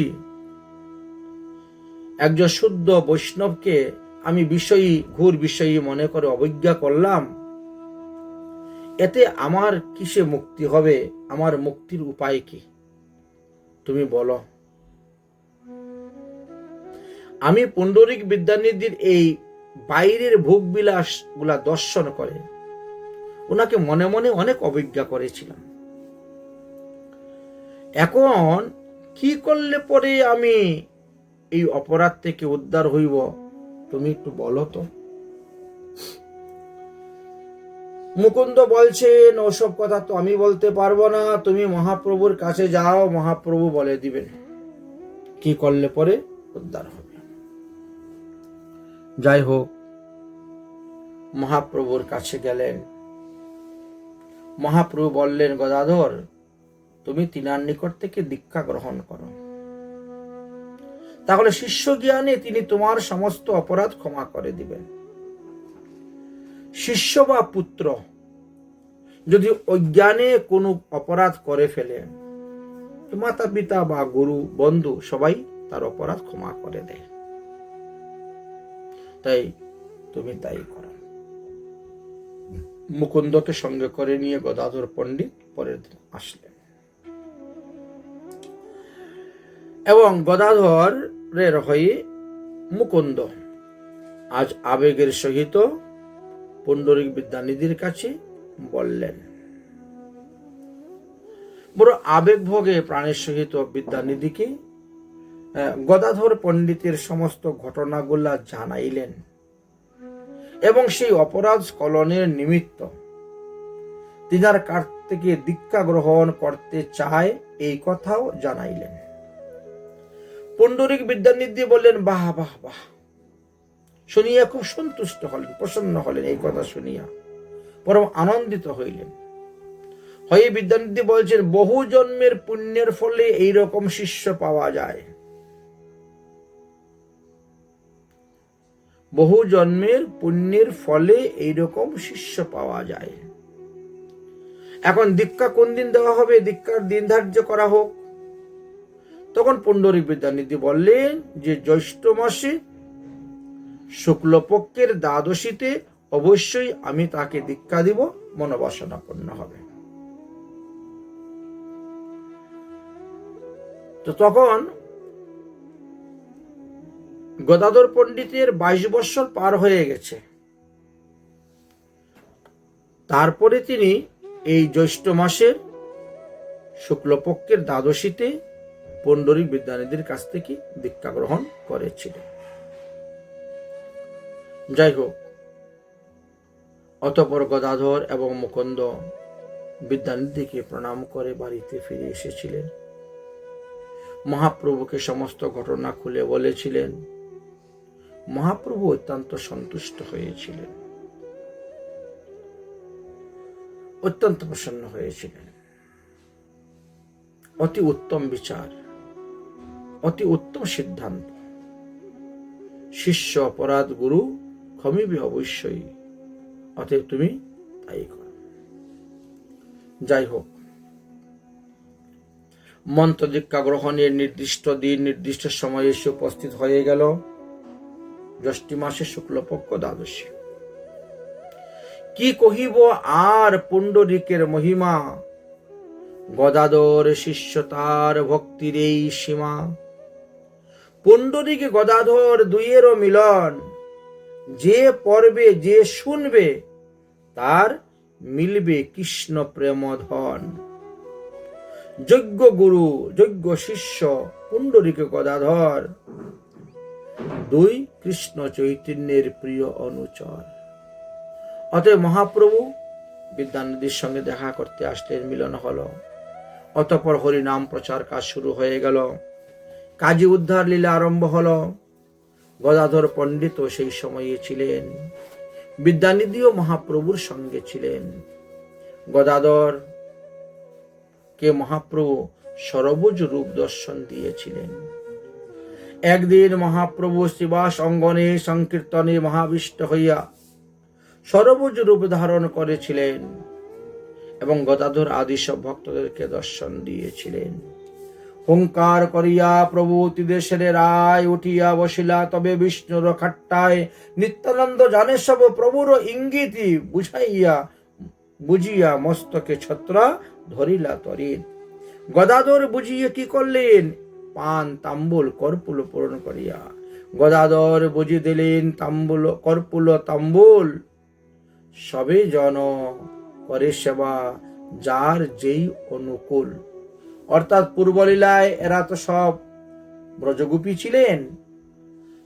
একজন শুদ্ধ বৈষ্ণবকে আমি ঘোর বিষয়ী মনে করে অবজ্ঞা করলাম, এতে আমার কিসে মুক্তি হবে? আমার মুক্তির উপায় কি তুমি বলো। আমি পুণ্ডরিক বিদ্যানিধির এই বাইরের ভোগ বিলাস গুলা দর্শন করে ওনাকে মনে মনে অনেক অবজ্ঞা করেছিলাম। এখন কি করলে পরে আমি এই অপরাধ থেকে উদ্ধার হইব, তুমি একটু বলো তো। মুকুন্দ বলছেন, ওসব কথা তো আমি বলতে পারবো না, তুমি মহাপ্রভুর কাছে যাও, মহাপ্রভু বলে দিবেন কি করলে পরে উদ্ধার হবে। যাই হোক, মহাপ্রভুর কাছে গেলেন। মহাপ্রভু বললেন, গদাধর তুমি তিনার নিকট থেকে দীক্ষা গ্রহণ করো, তাহলে শিষ্য জ্ঞানে তিনি তোমার সমস্ত অপরাধ ক্ষমা করে দিবেন। শিষ্য বা পুত্র যদি অজ্ঞানে কোনো অপরাধ করে ফেলে, মাতা পিতা বা গুরু বন্ধু সবাই তার অপরাধ ক্ষমা করে দেয়। তাই তুমি তাই করো। মুকুন্দকে সঙ্গে করে নিয়ে গদাধর পণ্ডিত পরের দিন আসলেন এবং গদাধরের হয়ে মুকুন্দ আজ আবেগের সহিত পুণ্ডরিক বিদ্যানিধির কাছে বললেন। বড় আবেগ ভোগে প্রাণের সহিত বিদ্যানিধিকে গদাধর পণ্ডিতের সমস্ত ঘটনাগুলা জানাইলেন এবং সেই অপরাধ স্খলনের নিমিত্ত তিনার কাছ থেকে দীক্ষা গ্রহণ করতে চায় এই কথাও জানাইলেন। পুণ্ডরিক বিদ্যানিধি বললেন, বাহ বাহ বাহ, শুনিয়া খুব সন্তুষ্ট হলেন, প্রসন্ন হলেন। এই কথা শুনিয়া পরম আনন্দিত হইলেন। হয়ে বিদ্যানিধি বলছেন, বহু জন্মের পুণ্যের ফলে এইরকম শিষ্য পাওয়া যায়। বহু জন্মের পুণ্যের ফলে এইরকম শিষ্য পাওয়া যায়। এখন দীক্ষা কোন দিন দেওয়া হবে? দীক্ষার দিন ধার্য করা হোক। তখন পুণ্ডরিক বিদ্যানিধি বললেন যে জ্যৈষ্ঠ মাসে শুক্লপক্ষের দ্বাদশীতে অবশ্যই আমি তাকে দীক্ষা দিব, মনোবাসনা পূর্ণ হবে। তো তখন গদাধর পণ্ডিতের 22 বৎসর পার হয়ে গেছে। তারপরে তিনি এই জ্যৈষ্ঠ মাসের শুক্লপক্ষের দ্বাদশীতে পণ্ডরিক বিদ্যানিধির কাছ থেকে দীক্ষা গ্রহণ করেছিলেন। যাই হোক, অতঃপর গদাধর এবং মুকুন্দ বিদ্যানিধিকে প্রণাম করে বাড়িতে ফিরে এসেছিলেন। মহাপ্রভুকে সমস্ত ঘটনা খুলে বলেছিলেন। মহাপ্রভু অত্যন্ত সন্তুষ্ট হয়েছিলেন, অত্যন্ত প্রসন্ন হয়েছিলেন। অতি উত্তম বিচার, অতি উত্তম সিদ্ধান্ত। শিষ্য অপরাধ, গুরু ক্ষমিবে অবশ্যই, অতএব তুমি তাই করো। যাই হোক, মন্ত্র দীক্ষা গ্রহণের নির্দিষ্ট দিন নির্দিষ্ট সময়ে এসে উপস্থিত হয়ে গেল জ্যৈষ্ঠী মাসের শুক্লপক্ষ দ্বাদশী। কি কহিব আর পুণ্ডরিকের মহিমা, গদাধর শিষ্য তার ভক্তির এই সীমা। পুণ্ডরিক গদাধর দুইয়েরও মিলন, যে পড়বে যে শুনবে তার মিলবে কৃষ্ণ প্রেম ধন। যোগ্য গুরু যোগ্য শিষ্য পুণ্ডরিক গদাধর, দুই কৃষ্ণ চৈতন্যের প্রিয় অনুচর। অতএব মহাপ্রভু বিদ্যানিধির সঙ্গে দেখা করতে আসলেন, মিলন হলো। অতঃপর হরিনাম প্রচার কাজ শুরু হয়ে গেল। কাজী উদ্ধার লীলা আরম্ভ হলো। গদাধর পণ্ডিত সেই সময়ে ছিলেন, বিদ্যানিধিও মহাপ্রভুর সঙ্গে ছিলেন। গদাধর কে মহাপ্রভু সরবুজ রূপ দর্শন দিয়েছিলেন। একদিন মহাপ্রভু শ্রীবাস অঙ্গনে সংকীর্তনে মহাবিষ্ট হইয়া সরবুজ রূপ ধারণ করেছিলেন এবং গদাধর আদি সব ভক্তদেরকে দর্শন দিয়েছিলেন। হুঙ্কার করিয়া প্রভু দেশের রায় উঠিয়া বসিলা, তবে বিষ্ণুর খাট্টায় নিত্যানন্দ জানে সব প্রভুর ইঙ্গিতি বুঝিয়া মস্তকে ছত্রা ধরিলা তরিত। গদাধর বুঝিয়ে কি করলেন, পান তাম্বুল কর্পুল পূরণ করিয়া গদাধর বুঝি দিলেন তাম্বুল কর্পুল তাম্বুল। সবে জন করে সেবা যার যেই অনুকূল। অর্থাৎ পূর্বলীলায় এরা তো সব ব্রজগোপী ছিলেন।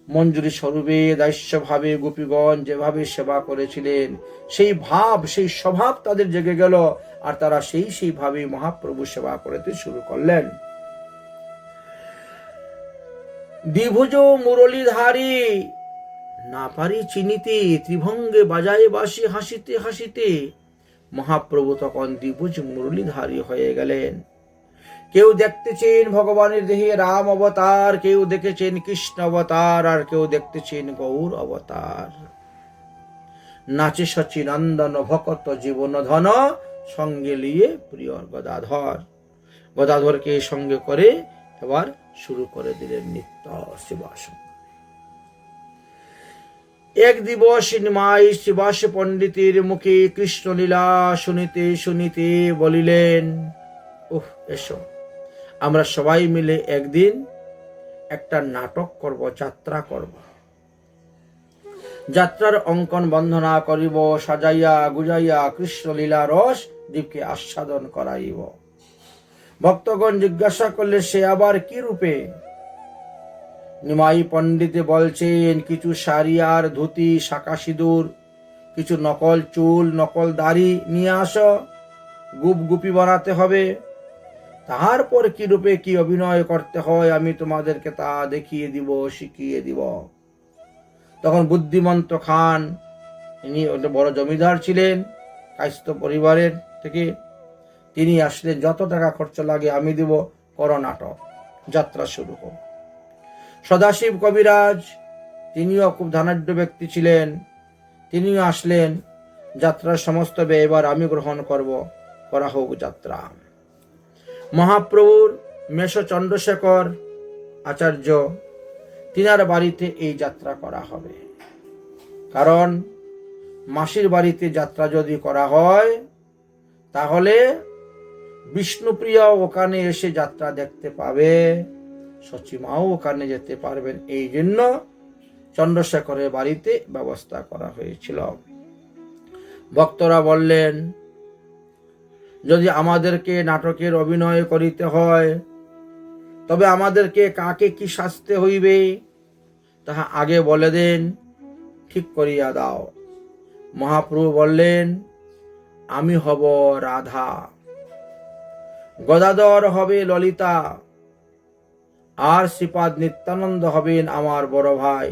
মঞ্জুরি স্বরূপে দাস্য ভাবে গোপীগণ যেভাবে সেবা করেছিলেন, সেই ভাব সেই স্বভাব তাদের জেগে গেল, আর তারা সেই ভাবে মহাপ্রভু সেবা করতে শুরু করলেন। দ্বিভুজ মুরলীধারী না পারি চিনিতে, ত্রিভঙ্গে বাজায় বাসি হাসিতে হাসিতে। মহাপ্রভু তখন দ্বিভুজ মুরলীধারী হয়ে গেলেন। কেউ দেখতেছেন ভগবানের দেহে রাম অবতার, কেউ দেখেছেন কৃষ্ণ অবতার, আর কেউ দেখতেছেন গৌর অবতার। নাচে সচিনন্দন ভকত জীবন ধন, সঙ্গে লিয়ে প্রিয় গদাধর। গদাধরকে সঙ্গে করে এবার শুরু করে দিলেন নিত্য সেবাসন। এক দিবস নিমাই শ্রীবাস পণ্ডিতের মুখে কৃষ্ণলীলা শুনিতে শুনিতে বলিলেন, এসো আমরা সবাই মিলে একদিন একটা নাটক করব, যাত্রা করব। যাত্রার অঙ্কন বন্ধনা করিব, সাজাইয়া গুজাইয়া কৃষ্ণলীলা রস দীপকে আস্বাদন করাইব। ভক্তগণ জিজ্ঞাসা করলে, সে আবার কি রূপে? নিমাই পণ্ডিতে বলছেন, কিছু শাড়ি আর ধুতি, শাঁকা সিঁদুর, কিছু নকল চুল নকল দাড়ি নিয়ে আসো, গুপগুপি বানাতে হবে। তারপর কি রূপে কি অভিনয় করতে হয় আমি তোমাদেরকে তা দেখিয়ে দিব, শিখিয়ে দিব। তখন বুদ্ধিমন্ত খান, ইনি বড় জমিদার ছিলেন কায়স্থ পরিবারের থেকে, তিনি আসলেন, যত টাকা খরচ লাগে আমি দিব, করো নাটক। যাত্রা শুরু হোক। সদাশিব কবিরাজ, তিনিও খুব ধনাঢ্য ব্যক্তি ছিলেন, তিনিও আসলেন। যাত্রার সমস্ত ব্যয় এবার আমি গ্রহণ করব, করা হোক যাত্রা। মহাপ্রভুর মেষ চন্দ্রশেখর আচার্য, তিনার বাড়িতে এই যাত্রা করা হবে। কারণ মাসির বাড়িতে যাত্রা যদি করা হয় তাহলে বিষ্ণুপ্রিয়া ওখানে এসে যাত্রা দেখতে পাবে, সচিমাও ওখানে যেতে পারবেন। এই জন্য চন্দ্রশেখরের বাড়িতে ব্যবস্থা করা হয়েছিল। ভক্তরা বললেন, যদি আমাদেরকে নাটকের অভিনয় করিতে হয়, তবে আমাদেরকে কাকে কি শাস্তি হইবে তাহা আগে বলে দেন, ঠিক করিয়া দাও। মহাপ্রভু বললেন, আমি হব রাধা, গদাধর হবে ললিতা, আর শ্রীপাদ নিত্যানন্দ হবেন আমার বড় ভাই।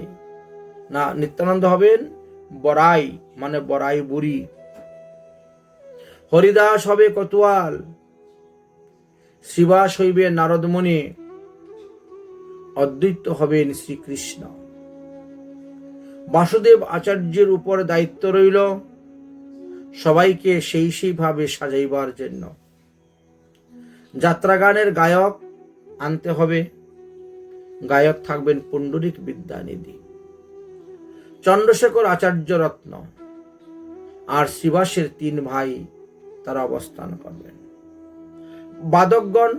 না, নিত্যানন্দ হবেন বড়াই, মানে বড়াই বুড়ি। হরিদাস হবে কতুয়াল, শিবাস হইবেন নারদমুনি, অদ্বৈত হবেন শ্রীকৃষ্ণ। বাসুদেব আচার্যের উপর দায়িত্ব রইল সবাইকে সেইভাবে সাজাইবার জন্য। যাত্রাগানের গায়ক আনতে হবে, গায়ক থাকবেন পুণ্ডরিক বিদ্যানিধি, চন্দ্রশেখর আচার্য রত্ন, আর শিবাসের 3 ভাই তারা অবস্থান করবেন। বাদকগণ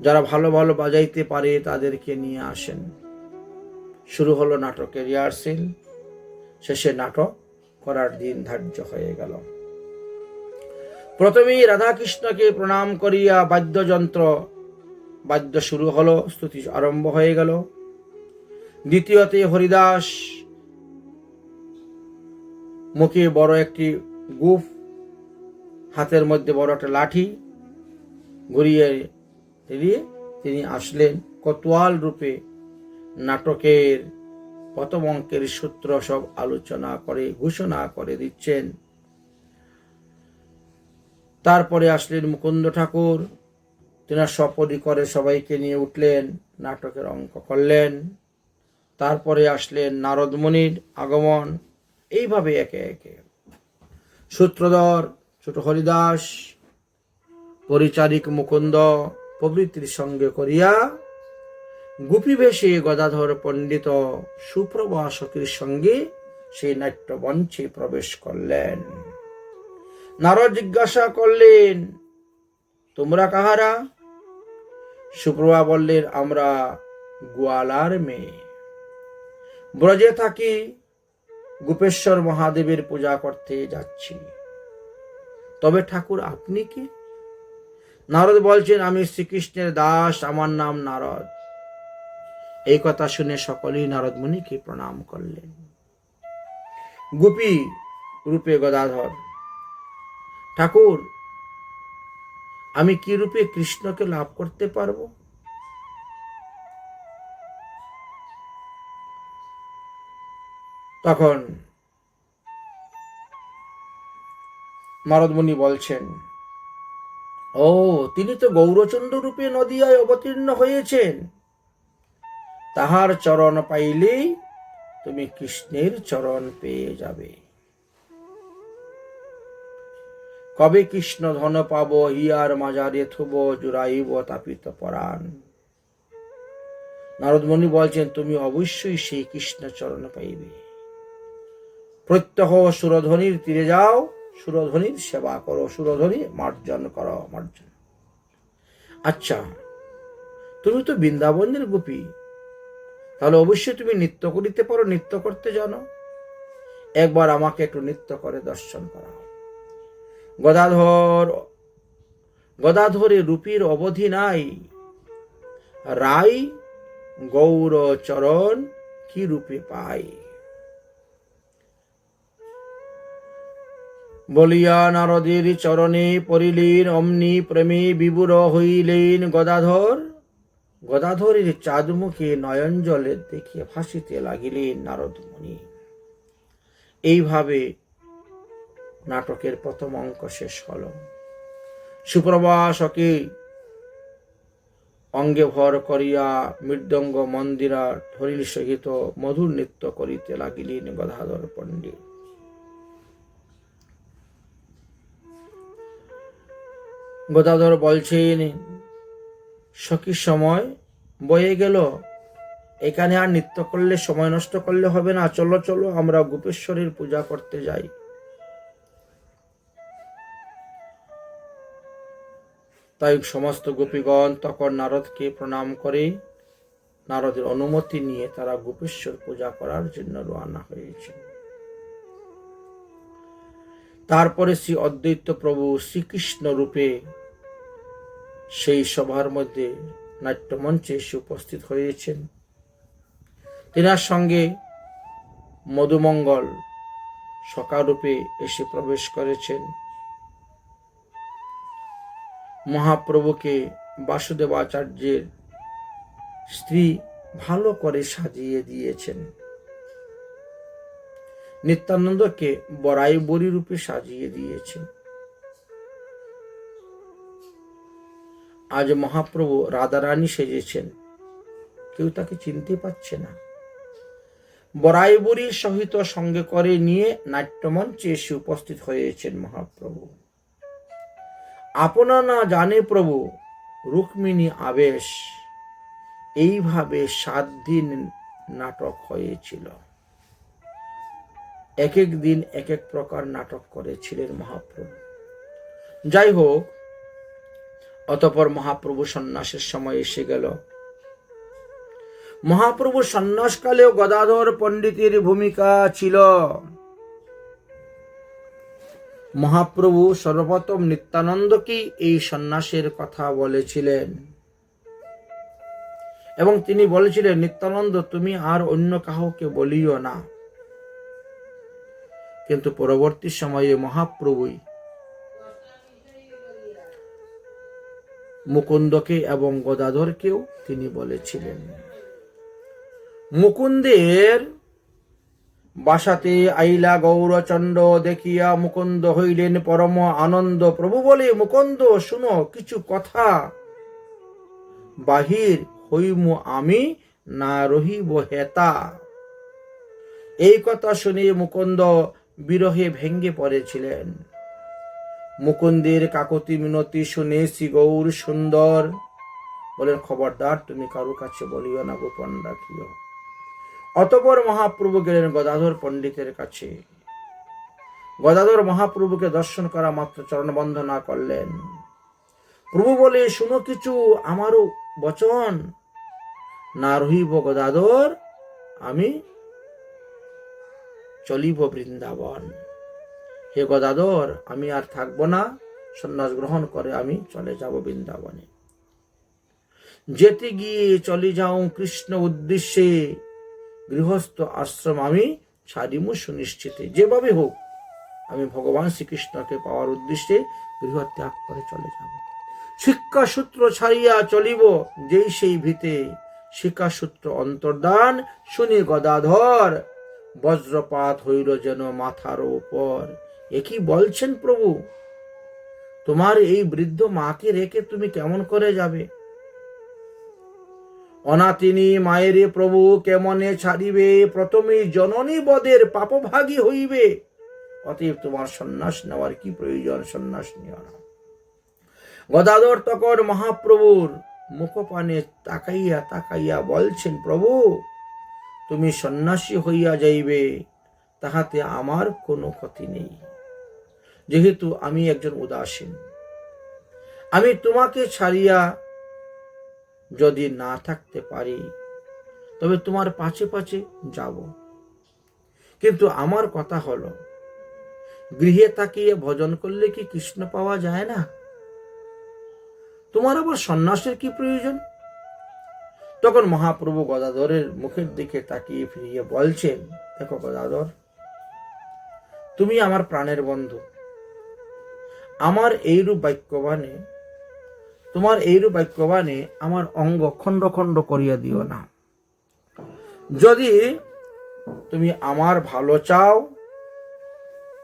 যারা ভালো ভালো বাজাইতে পারে তাদেরকে নিয়ে আসেন। শুরু হলো নাটকের রিহার্সেল, শেষে নাটক করার দিন ধার্য হয়ে গেল। প্রথমেই রাধাকৃষ্ণকে প্রণাম করিয়া বাদ্য শুরু হলো, স্তুতি আরম্ভ হয়ে গেল। দ্বিতীয়তে হরিদাস মুখে বড় একটি গুফ, হাতের মধ্যে বড় একটা লাঠি ঘুরিয়ে দিয়ে তিনি আসলেন কোতোয়াল রূপে। নাটকের প্রথম অঙ্কের সূত্র সব আলোচনা করে ঘোষণা করে দিচ্ছেন। তারপরে আসলেন মুকুন্দ ঠাকুর, তিনি সপরিকরে সবাইকে নিয়ে উঠলেন, নাটকের অঙ্ক করলেন। তারপরে আসলেন নারদ মুনির আগমন। এইভাবে একে একে সূত্রধর ছোট হরিদাস, পরিচারিক মুকুন্দ প্রভৃতির সঙ্গে করিয়া গোপী বেশে গদাধর পণ্ডিত সুপ্রভা সখীর সঙ্গে সেই নাট্যমঞ্চে প্রবেশ করলেন। নারদ জিজ্ঞাসা করলেন, তোমরা কাহারা? সুপ্রভা বললেন, আমরা গোয়ালার মেয়ে, ব্রজে থাকি, গোপেশ্বর মহাদেবের পূজা করতে যাচ্ছি। তবে ঠাকুর আপনি কি? নারদ বলছেন, আমি শ্রীকৃষ্ণের দাস, আমার নাম নারদ। এই কথা শুনে সকলেই নারদ মুনিকে প্রণাম করলেন। গোপী রূপে গদাধর, ঠাকুর আমি কি রূপে কৃষ্ণকে লাভ করতে পারবো? তখন নারদ মুনি বলছেন, ও তিনি তো গৌরচন্দ্র রূপে নদিয়ায় অবতীর্ণ হয়েছেন, তাহার চরণ পাইলেই তুমি কৃষ্ণের চরণ পেয়ে যাবে। কবে কৃষ্ণ ধন পাব, হিয়ার মাজারে থুব, জুড়াইব তাপিত পরাণ। নারদ মুনি বলছেন, তুমি অবশ্যই সেই কৃষ্ণ চরণ পাইবে। প্রত্যহ সুরধ্বনির তীরে যাও, সুরধ্বনির সেবা করো, সুরধ্বনি মার্জন করো, মার্জন। আচ্ছা, তুমি তো বৃন্দাবনের গোপী, তাহলে অবশ্যই তুমি নৃত্য করিতে পারো, নৃত্য করতে জানো। একবার আমাকে একটু নৃত্য করে দর্শন করাও। গদাধরে রূপীর অবধি নাই, রাই গৌর চরণ কি রূপে পাই। বলিয়া নারদের চরণে পড়িলেন, অমনি প্রেমে বিভোর হইলেন গদাধর। গদাধরের চাঁদমুখে নয়ন জলে দেখিয়া ভাসিতে লাগিলেন নারদ মুনি। এইভাবে নাটকের প্রথম অঙ্ক শেষ হল। সুপ্রভা সখী অঙ্গে ভর করিয়া মৃদঙ্গ মন্দিরা ধরিল সহিত মধুর নৃত্য করিতে লাগিলেন গদাধর পণ্ডিত। গদাধর বলছেন, সখী সময় বয়ে গেল, এখানে আর নৃত্য করলে সময় নষ্ট করলে হবে না, চলো চলো আমরা গোপেশ্বরের পূজা করতে যাই। তাই সমস্ত গোপীগণ তখন নারদকে প্রণাম করে নারদের অনুমতি নিয়ে তারা গোপেশ্বর পূজা করার জন্য রওনা হয়েছে। তারপরে শ্রী অদ্বৈত প্রভু শ্রীকৃষ্ণ রূপে সেই সভার মধ্যে নাট্যমঞ্চে এসে উপস্থিত হয়েছেন। তেনার সঙ্গে মধুমঙ্গল সখারূপে এসে প্রবেশ করেছেন। মহাপ্রভুকে বাসুদেবাচার্যের স্ত্রী ভালো করে সাজিয়ে দিয়েছেন। নিত্যানন্দকে বড়াই বড়ি রূপে সাজিয়ে দিয়েছেন। আজ মহাপ্রভু রাধারানী সেজেছেন, কেউ তাকে চিনতে পারছে না। বড়াই বড়ির সহিত সঙ্গে করে নিয়ে নাট্যমঞ্চে এসে উপস্থিত হয়েছেন মহাপ্রভু। আপনা না জানে প্রভু রুক্মিণী আবেশ, এইভাবে 7 দিন নাটক হয়েছিল। এক এক দিন এক এক প্রকার নাটক করেছিলেন মহাপ্রভু। যাই হোক, অতঃপর মহাপ্রভু সন্ন্যাসের সময় এসে গেল। মহাপ্রভু সন্ন্যাসকালেও গদাধর পণ্ডিতের ভূমিকা ছিল। মহাপ্রভু সর্বপ্রথম নিত্যানন্দকে এই সন্ন্যাসের কথা বলেছিলেন এবং তিনি বলেছিলেন, নিত্যানন্দ, তুমি আর অন্য কাউকে বলিও না। কিন্তু পরবর্তী সময়ে মহাপ্রভুই মুকুন্দকে এবং গদাধরকেও তিনি বলেছিলেন। মুকুন্দের বাসাতে আইলা গৌরচন্ড, দেখিয়া মুকুন্দ হইলেন পরম আনন্দ। প্রভু বলে, মুকুন্দ শুনো কিছু কথা, বাহির হইমু আমি, না রহিব হেতা। এই কথা শুনে মুকুন্দ বিরহে ভেঙ্গে পড়েছিলেন। মুকুন্দের কাকতি মিনতি শুনে শ্রী গৌর সুন্দর বলেন, খবরদার তুমি কারো কাছে বলিও না, গোপন রাখিও। অতঃপর মহাপ্রভু গেলেন গদাধর পণ্ডিতের কাছে। গদাধর মহাপ্রভুকে দর্শন করা মাত্র চরণ বন্দনা করলেন। প্রভু বলে, শুনো কিছু আমারও বচন, না রহিব গদাধর আমি, চলিব বৃন্দাবন। হে গদাধর, আমি আর থাকবো না, সন্ন্যাস গ্রহণ করে আমি চলে যাব বৃন্দাবনে। যেতে গিয়ে চলে যাও কৃষ্ণ উদ্দেশ্যে, গৃহস্থ আশ্রম আমি ছাড়িমু সুনিশ্চিতে। যেভাবে হোক আমি ভগবান শ্রীকৃষ্ণকে পাওয়ার উদ্দেশ্যে গৃহ ত্যাগ করে চলে যাব। শিক্ষা সূত্র ছাড়িয়া চলিব যেই সেই ভীতে, শিক্ষা সূত্র অন্তর্দান শুনি গদাধর, বজ্রপাত হইল যেন মাথার উপর। একই বলছেন প্রভু, তোমার এই বৃদ্ধ মাকে রেখে তুমি কেমন করে যাবে? অনাতিনী মায়ের প্রভু কেমনে ছাড়িবে, প্রথমে জননী বদের পাপভাগী হইবে। অতএব তোমার সন্ন্যাস নেওয়ার কি প্রয়োজন? সন্ন্যাস নিও না। গদাধর তখন মহাপ্রভুর মুখপানে তাকাইয়া তাকাইয়া বলছেন, প্রভু তুমি সন্ন্যাসী হইয়া যাইবে, তাহাতে আমার কোনো ক্ষতি নেই। যেহেতু আমি একজন উদাসীন, আমি তোমাকে ছাড়িয়া যদি না থাকতে পারি তবে তোমার পাছে পাছে যাব। কিন্তু আমার কথা হলো, গৃহে থাকিয়ে ভজন করলে কি কৃষ্ণ পাওয়া যায় না? তোমার আবার সন্ন্যাসের কি প্রয়োজন? তখন মহাপ্রভু গদাধরের মুখের দিকে তাকিয়ে ফিরিয়ে বলছেন, দেখো গদাধর, তুমি আমার প্রাণের বন্ধু। আমার এইরূপ বাক্যবাণে, তোমার এইরূপ বাক্যবাণে আমার অঙ্গ খণ্ড খণ্ড করিয়া দিও না। যদি তুমি আমার ভালো চাও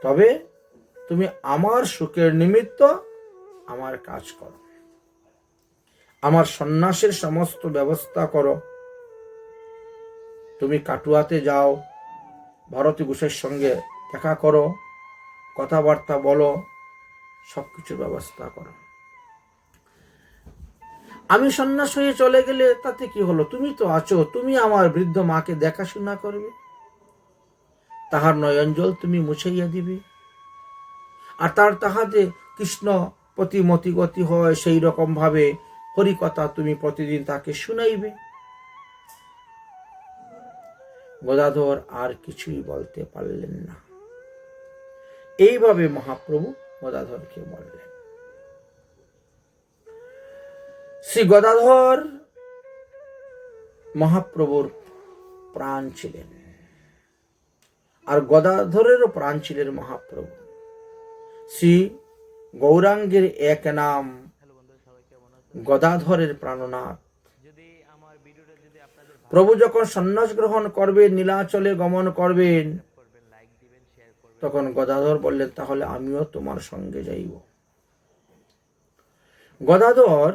তবে তুমি আমার সুখের নিমিত্ত আমার কাজ করো, আমার সন্ন্যাসের সমস্ত ব্যবস্থা করো। তুমি কাটুয়াতে যাও, ভারতী ঘোষের সঙ্গে দেখা করো, কথাবার্তা বলো, সবকিছু ব্যবস্থা করো। আমি সন্ন্যাস হয়ে চলে গেলে তাতে কি হলো? তুমি তো আছো, তুমি আমার বৃদ্ধ মাকে দেখাশোনা করবে, তাহার নয়নজল তুমি মুছাইয়া দিবে, আর তাহাতে কৃষ্ণ প্রতি মতিগতি হয় সেই রকম ভাবে হরিকথা তুমি প্রতিদিন তাকে শুনাইবে। গদাধর আর কিছুই বলতে পারলেন না। এইভাবে মহাপ্রভু গদাধরকে বললেন। শ্রী গদাধর মহাপ্রভুর প্রাণ ছিলেন, আর গদাধরেরও প্রাণ ছিলেন মহাপ্রভু। শ্রী গৌরাঙ্গের এক নাম গদাধরের প্রাণনাথ। প্রভু যখন সন্ন্যাস গ্রহণ করবেন, নীলাচলে গমন করবেন, তখন গদাধর বললেন, তাহলে আমিও তোমার সঙ্গে যাইব। গদাধর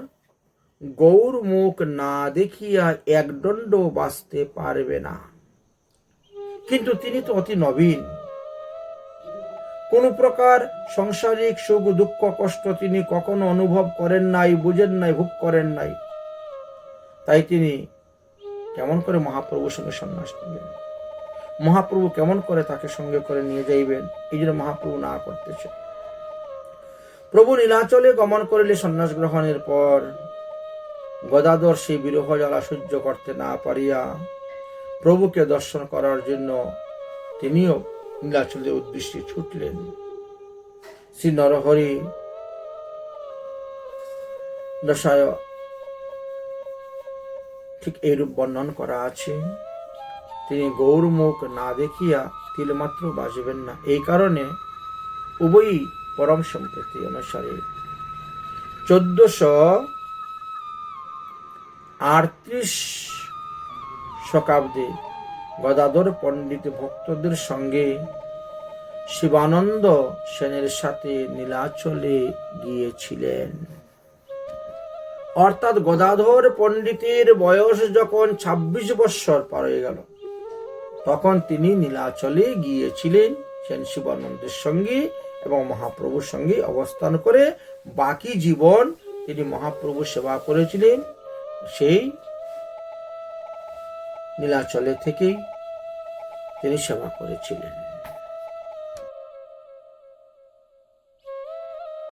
গৌর মুখ না দেখিয়া একদণ্ড বাঁচতে পারবে না, কিন্তু তিনি তো অতি নবীন, কোন প্রকার সাংসারিক সুখ দুঃখ কষ্ট তিনি কখনো অনুভব করেন নাই, বুঝেন নাই, ভোগ করেন নাই। তাই তিনি কেমন করে মহাপ্রভুর সঙ্গে সন্ন্যাস নেবেন, মহাপ্রভু কেমন করে তাকে সঙ্গে করে নিয়ে যাইবেন, এই জন্য মহাপ্রভু না করতেছে। প্রভু নীলাচলে গমন করিলে সন্ন্যাস গ্রহণের পর গদাধর সেই বিরহ জ্বালা সহ্য করতে না পারিয়া প্রভুকে দর্শন করার জন্য তিনিও নীলাচলের উদ্দেশ্যে ছুটলেন। শ্রী নরহরি দশায় ঠিক এইরূপ বর্ণন করা আছে। তিনি গৌর মুখ না দেখিয়া তিলমাত্র বাঁচবেন না। এই কারণে উভয়ই পরম সম্প্রতি অনুসারে 1438 শতাব্দে গদাধর পণ্ডিত ভক্তদের সঙ্গে শিবানন্দ সেনের সাথে নীলাচলে গিয়েছিলেন। অর্থাৎ গদাধর পণ্ডিতের বয়স যখন 26 বৎসর পার হয়ে গেল, তখন তিনি নীলাচলে গিয়েছিলেন সেন শিবানন্দের সঙ্গে এবং মহাপ্রভুর সঙ্গে অবস্থান করে বাকি জীবন তিনি মহাপ্রভু সেবা করেছিলেন। সেই নীলাচলে থেকেই তিনি সেবা করেছিলেন।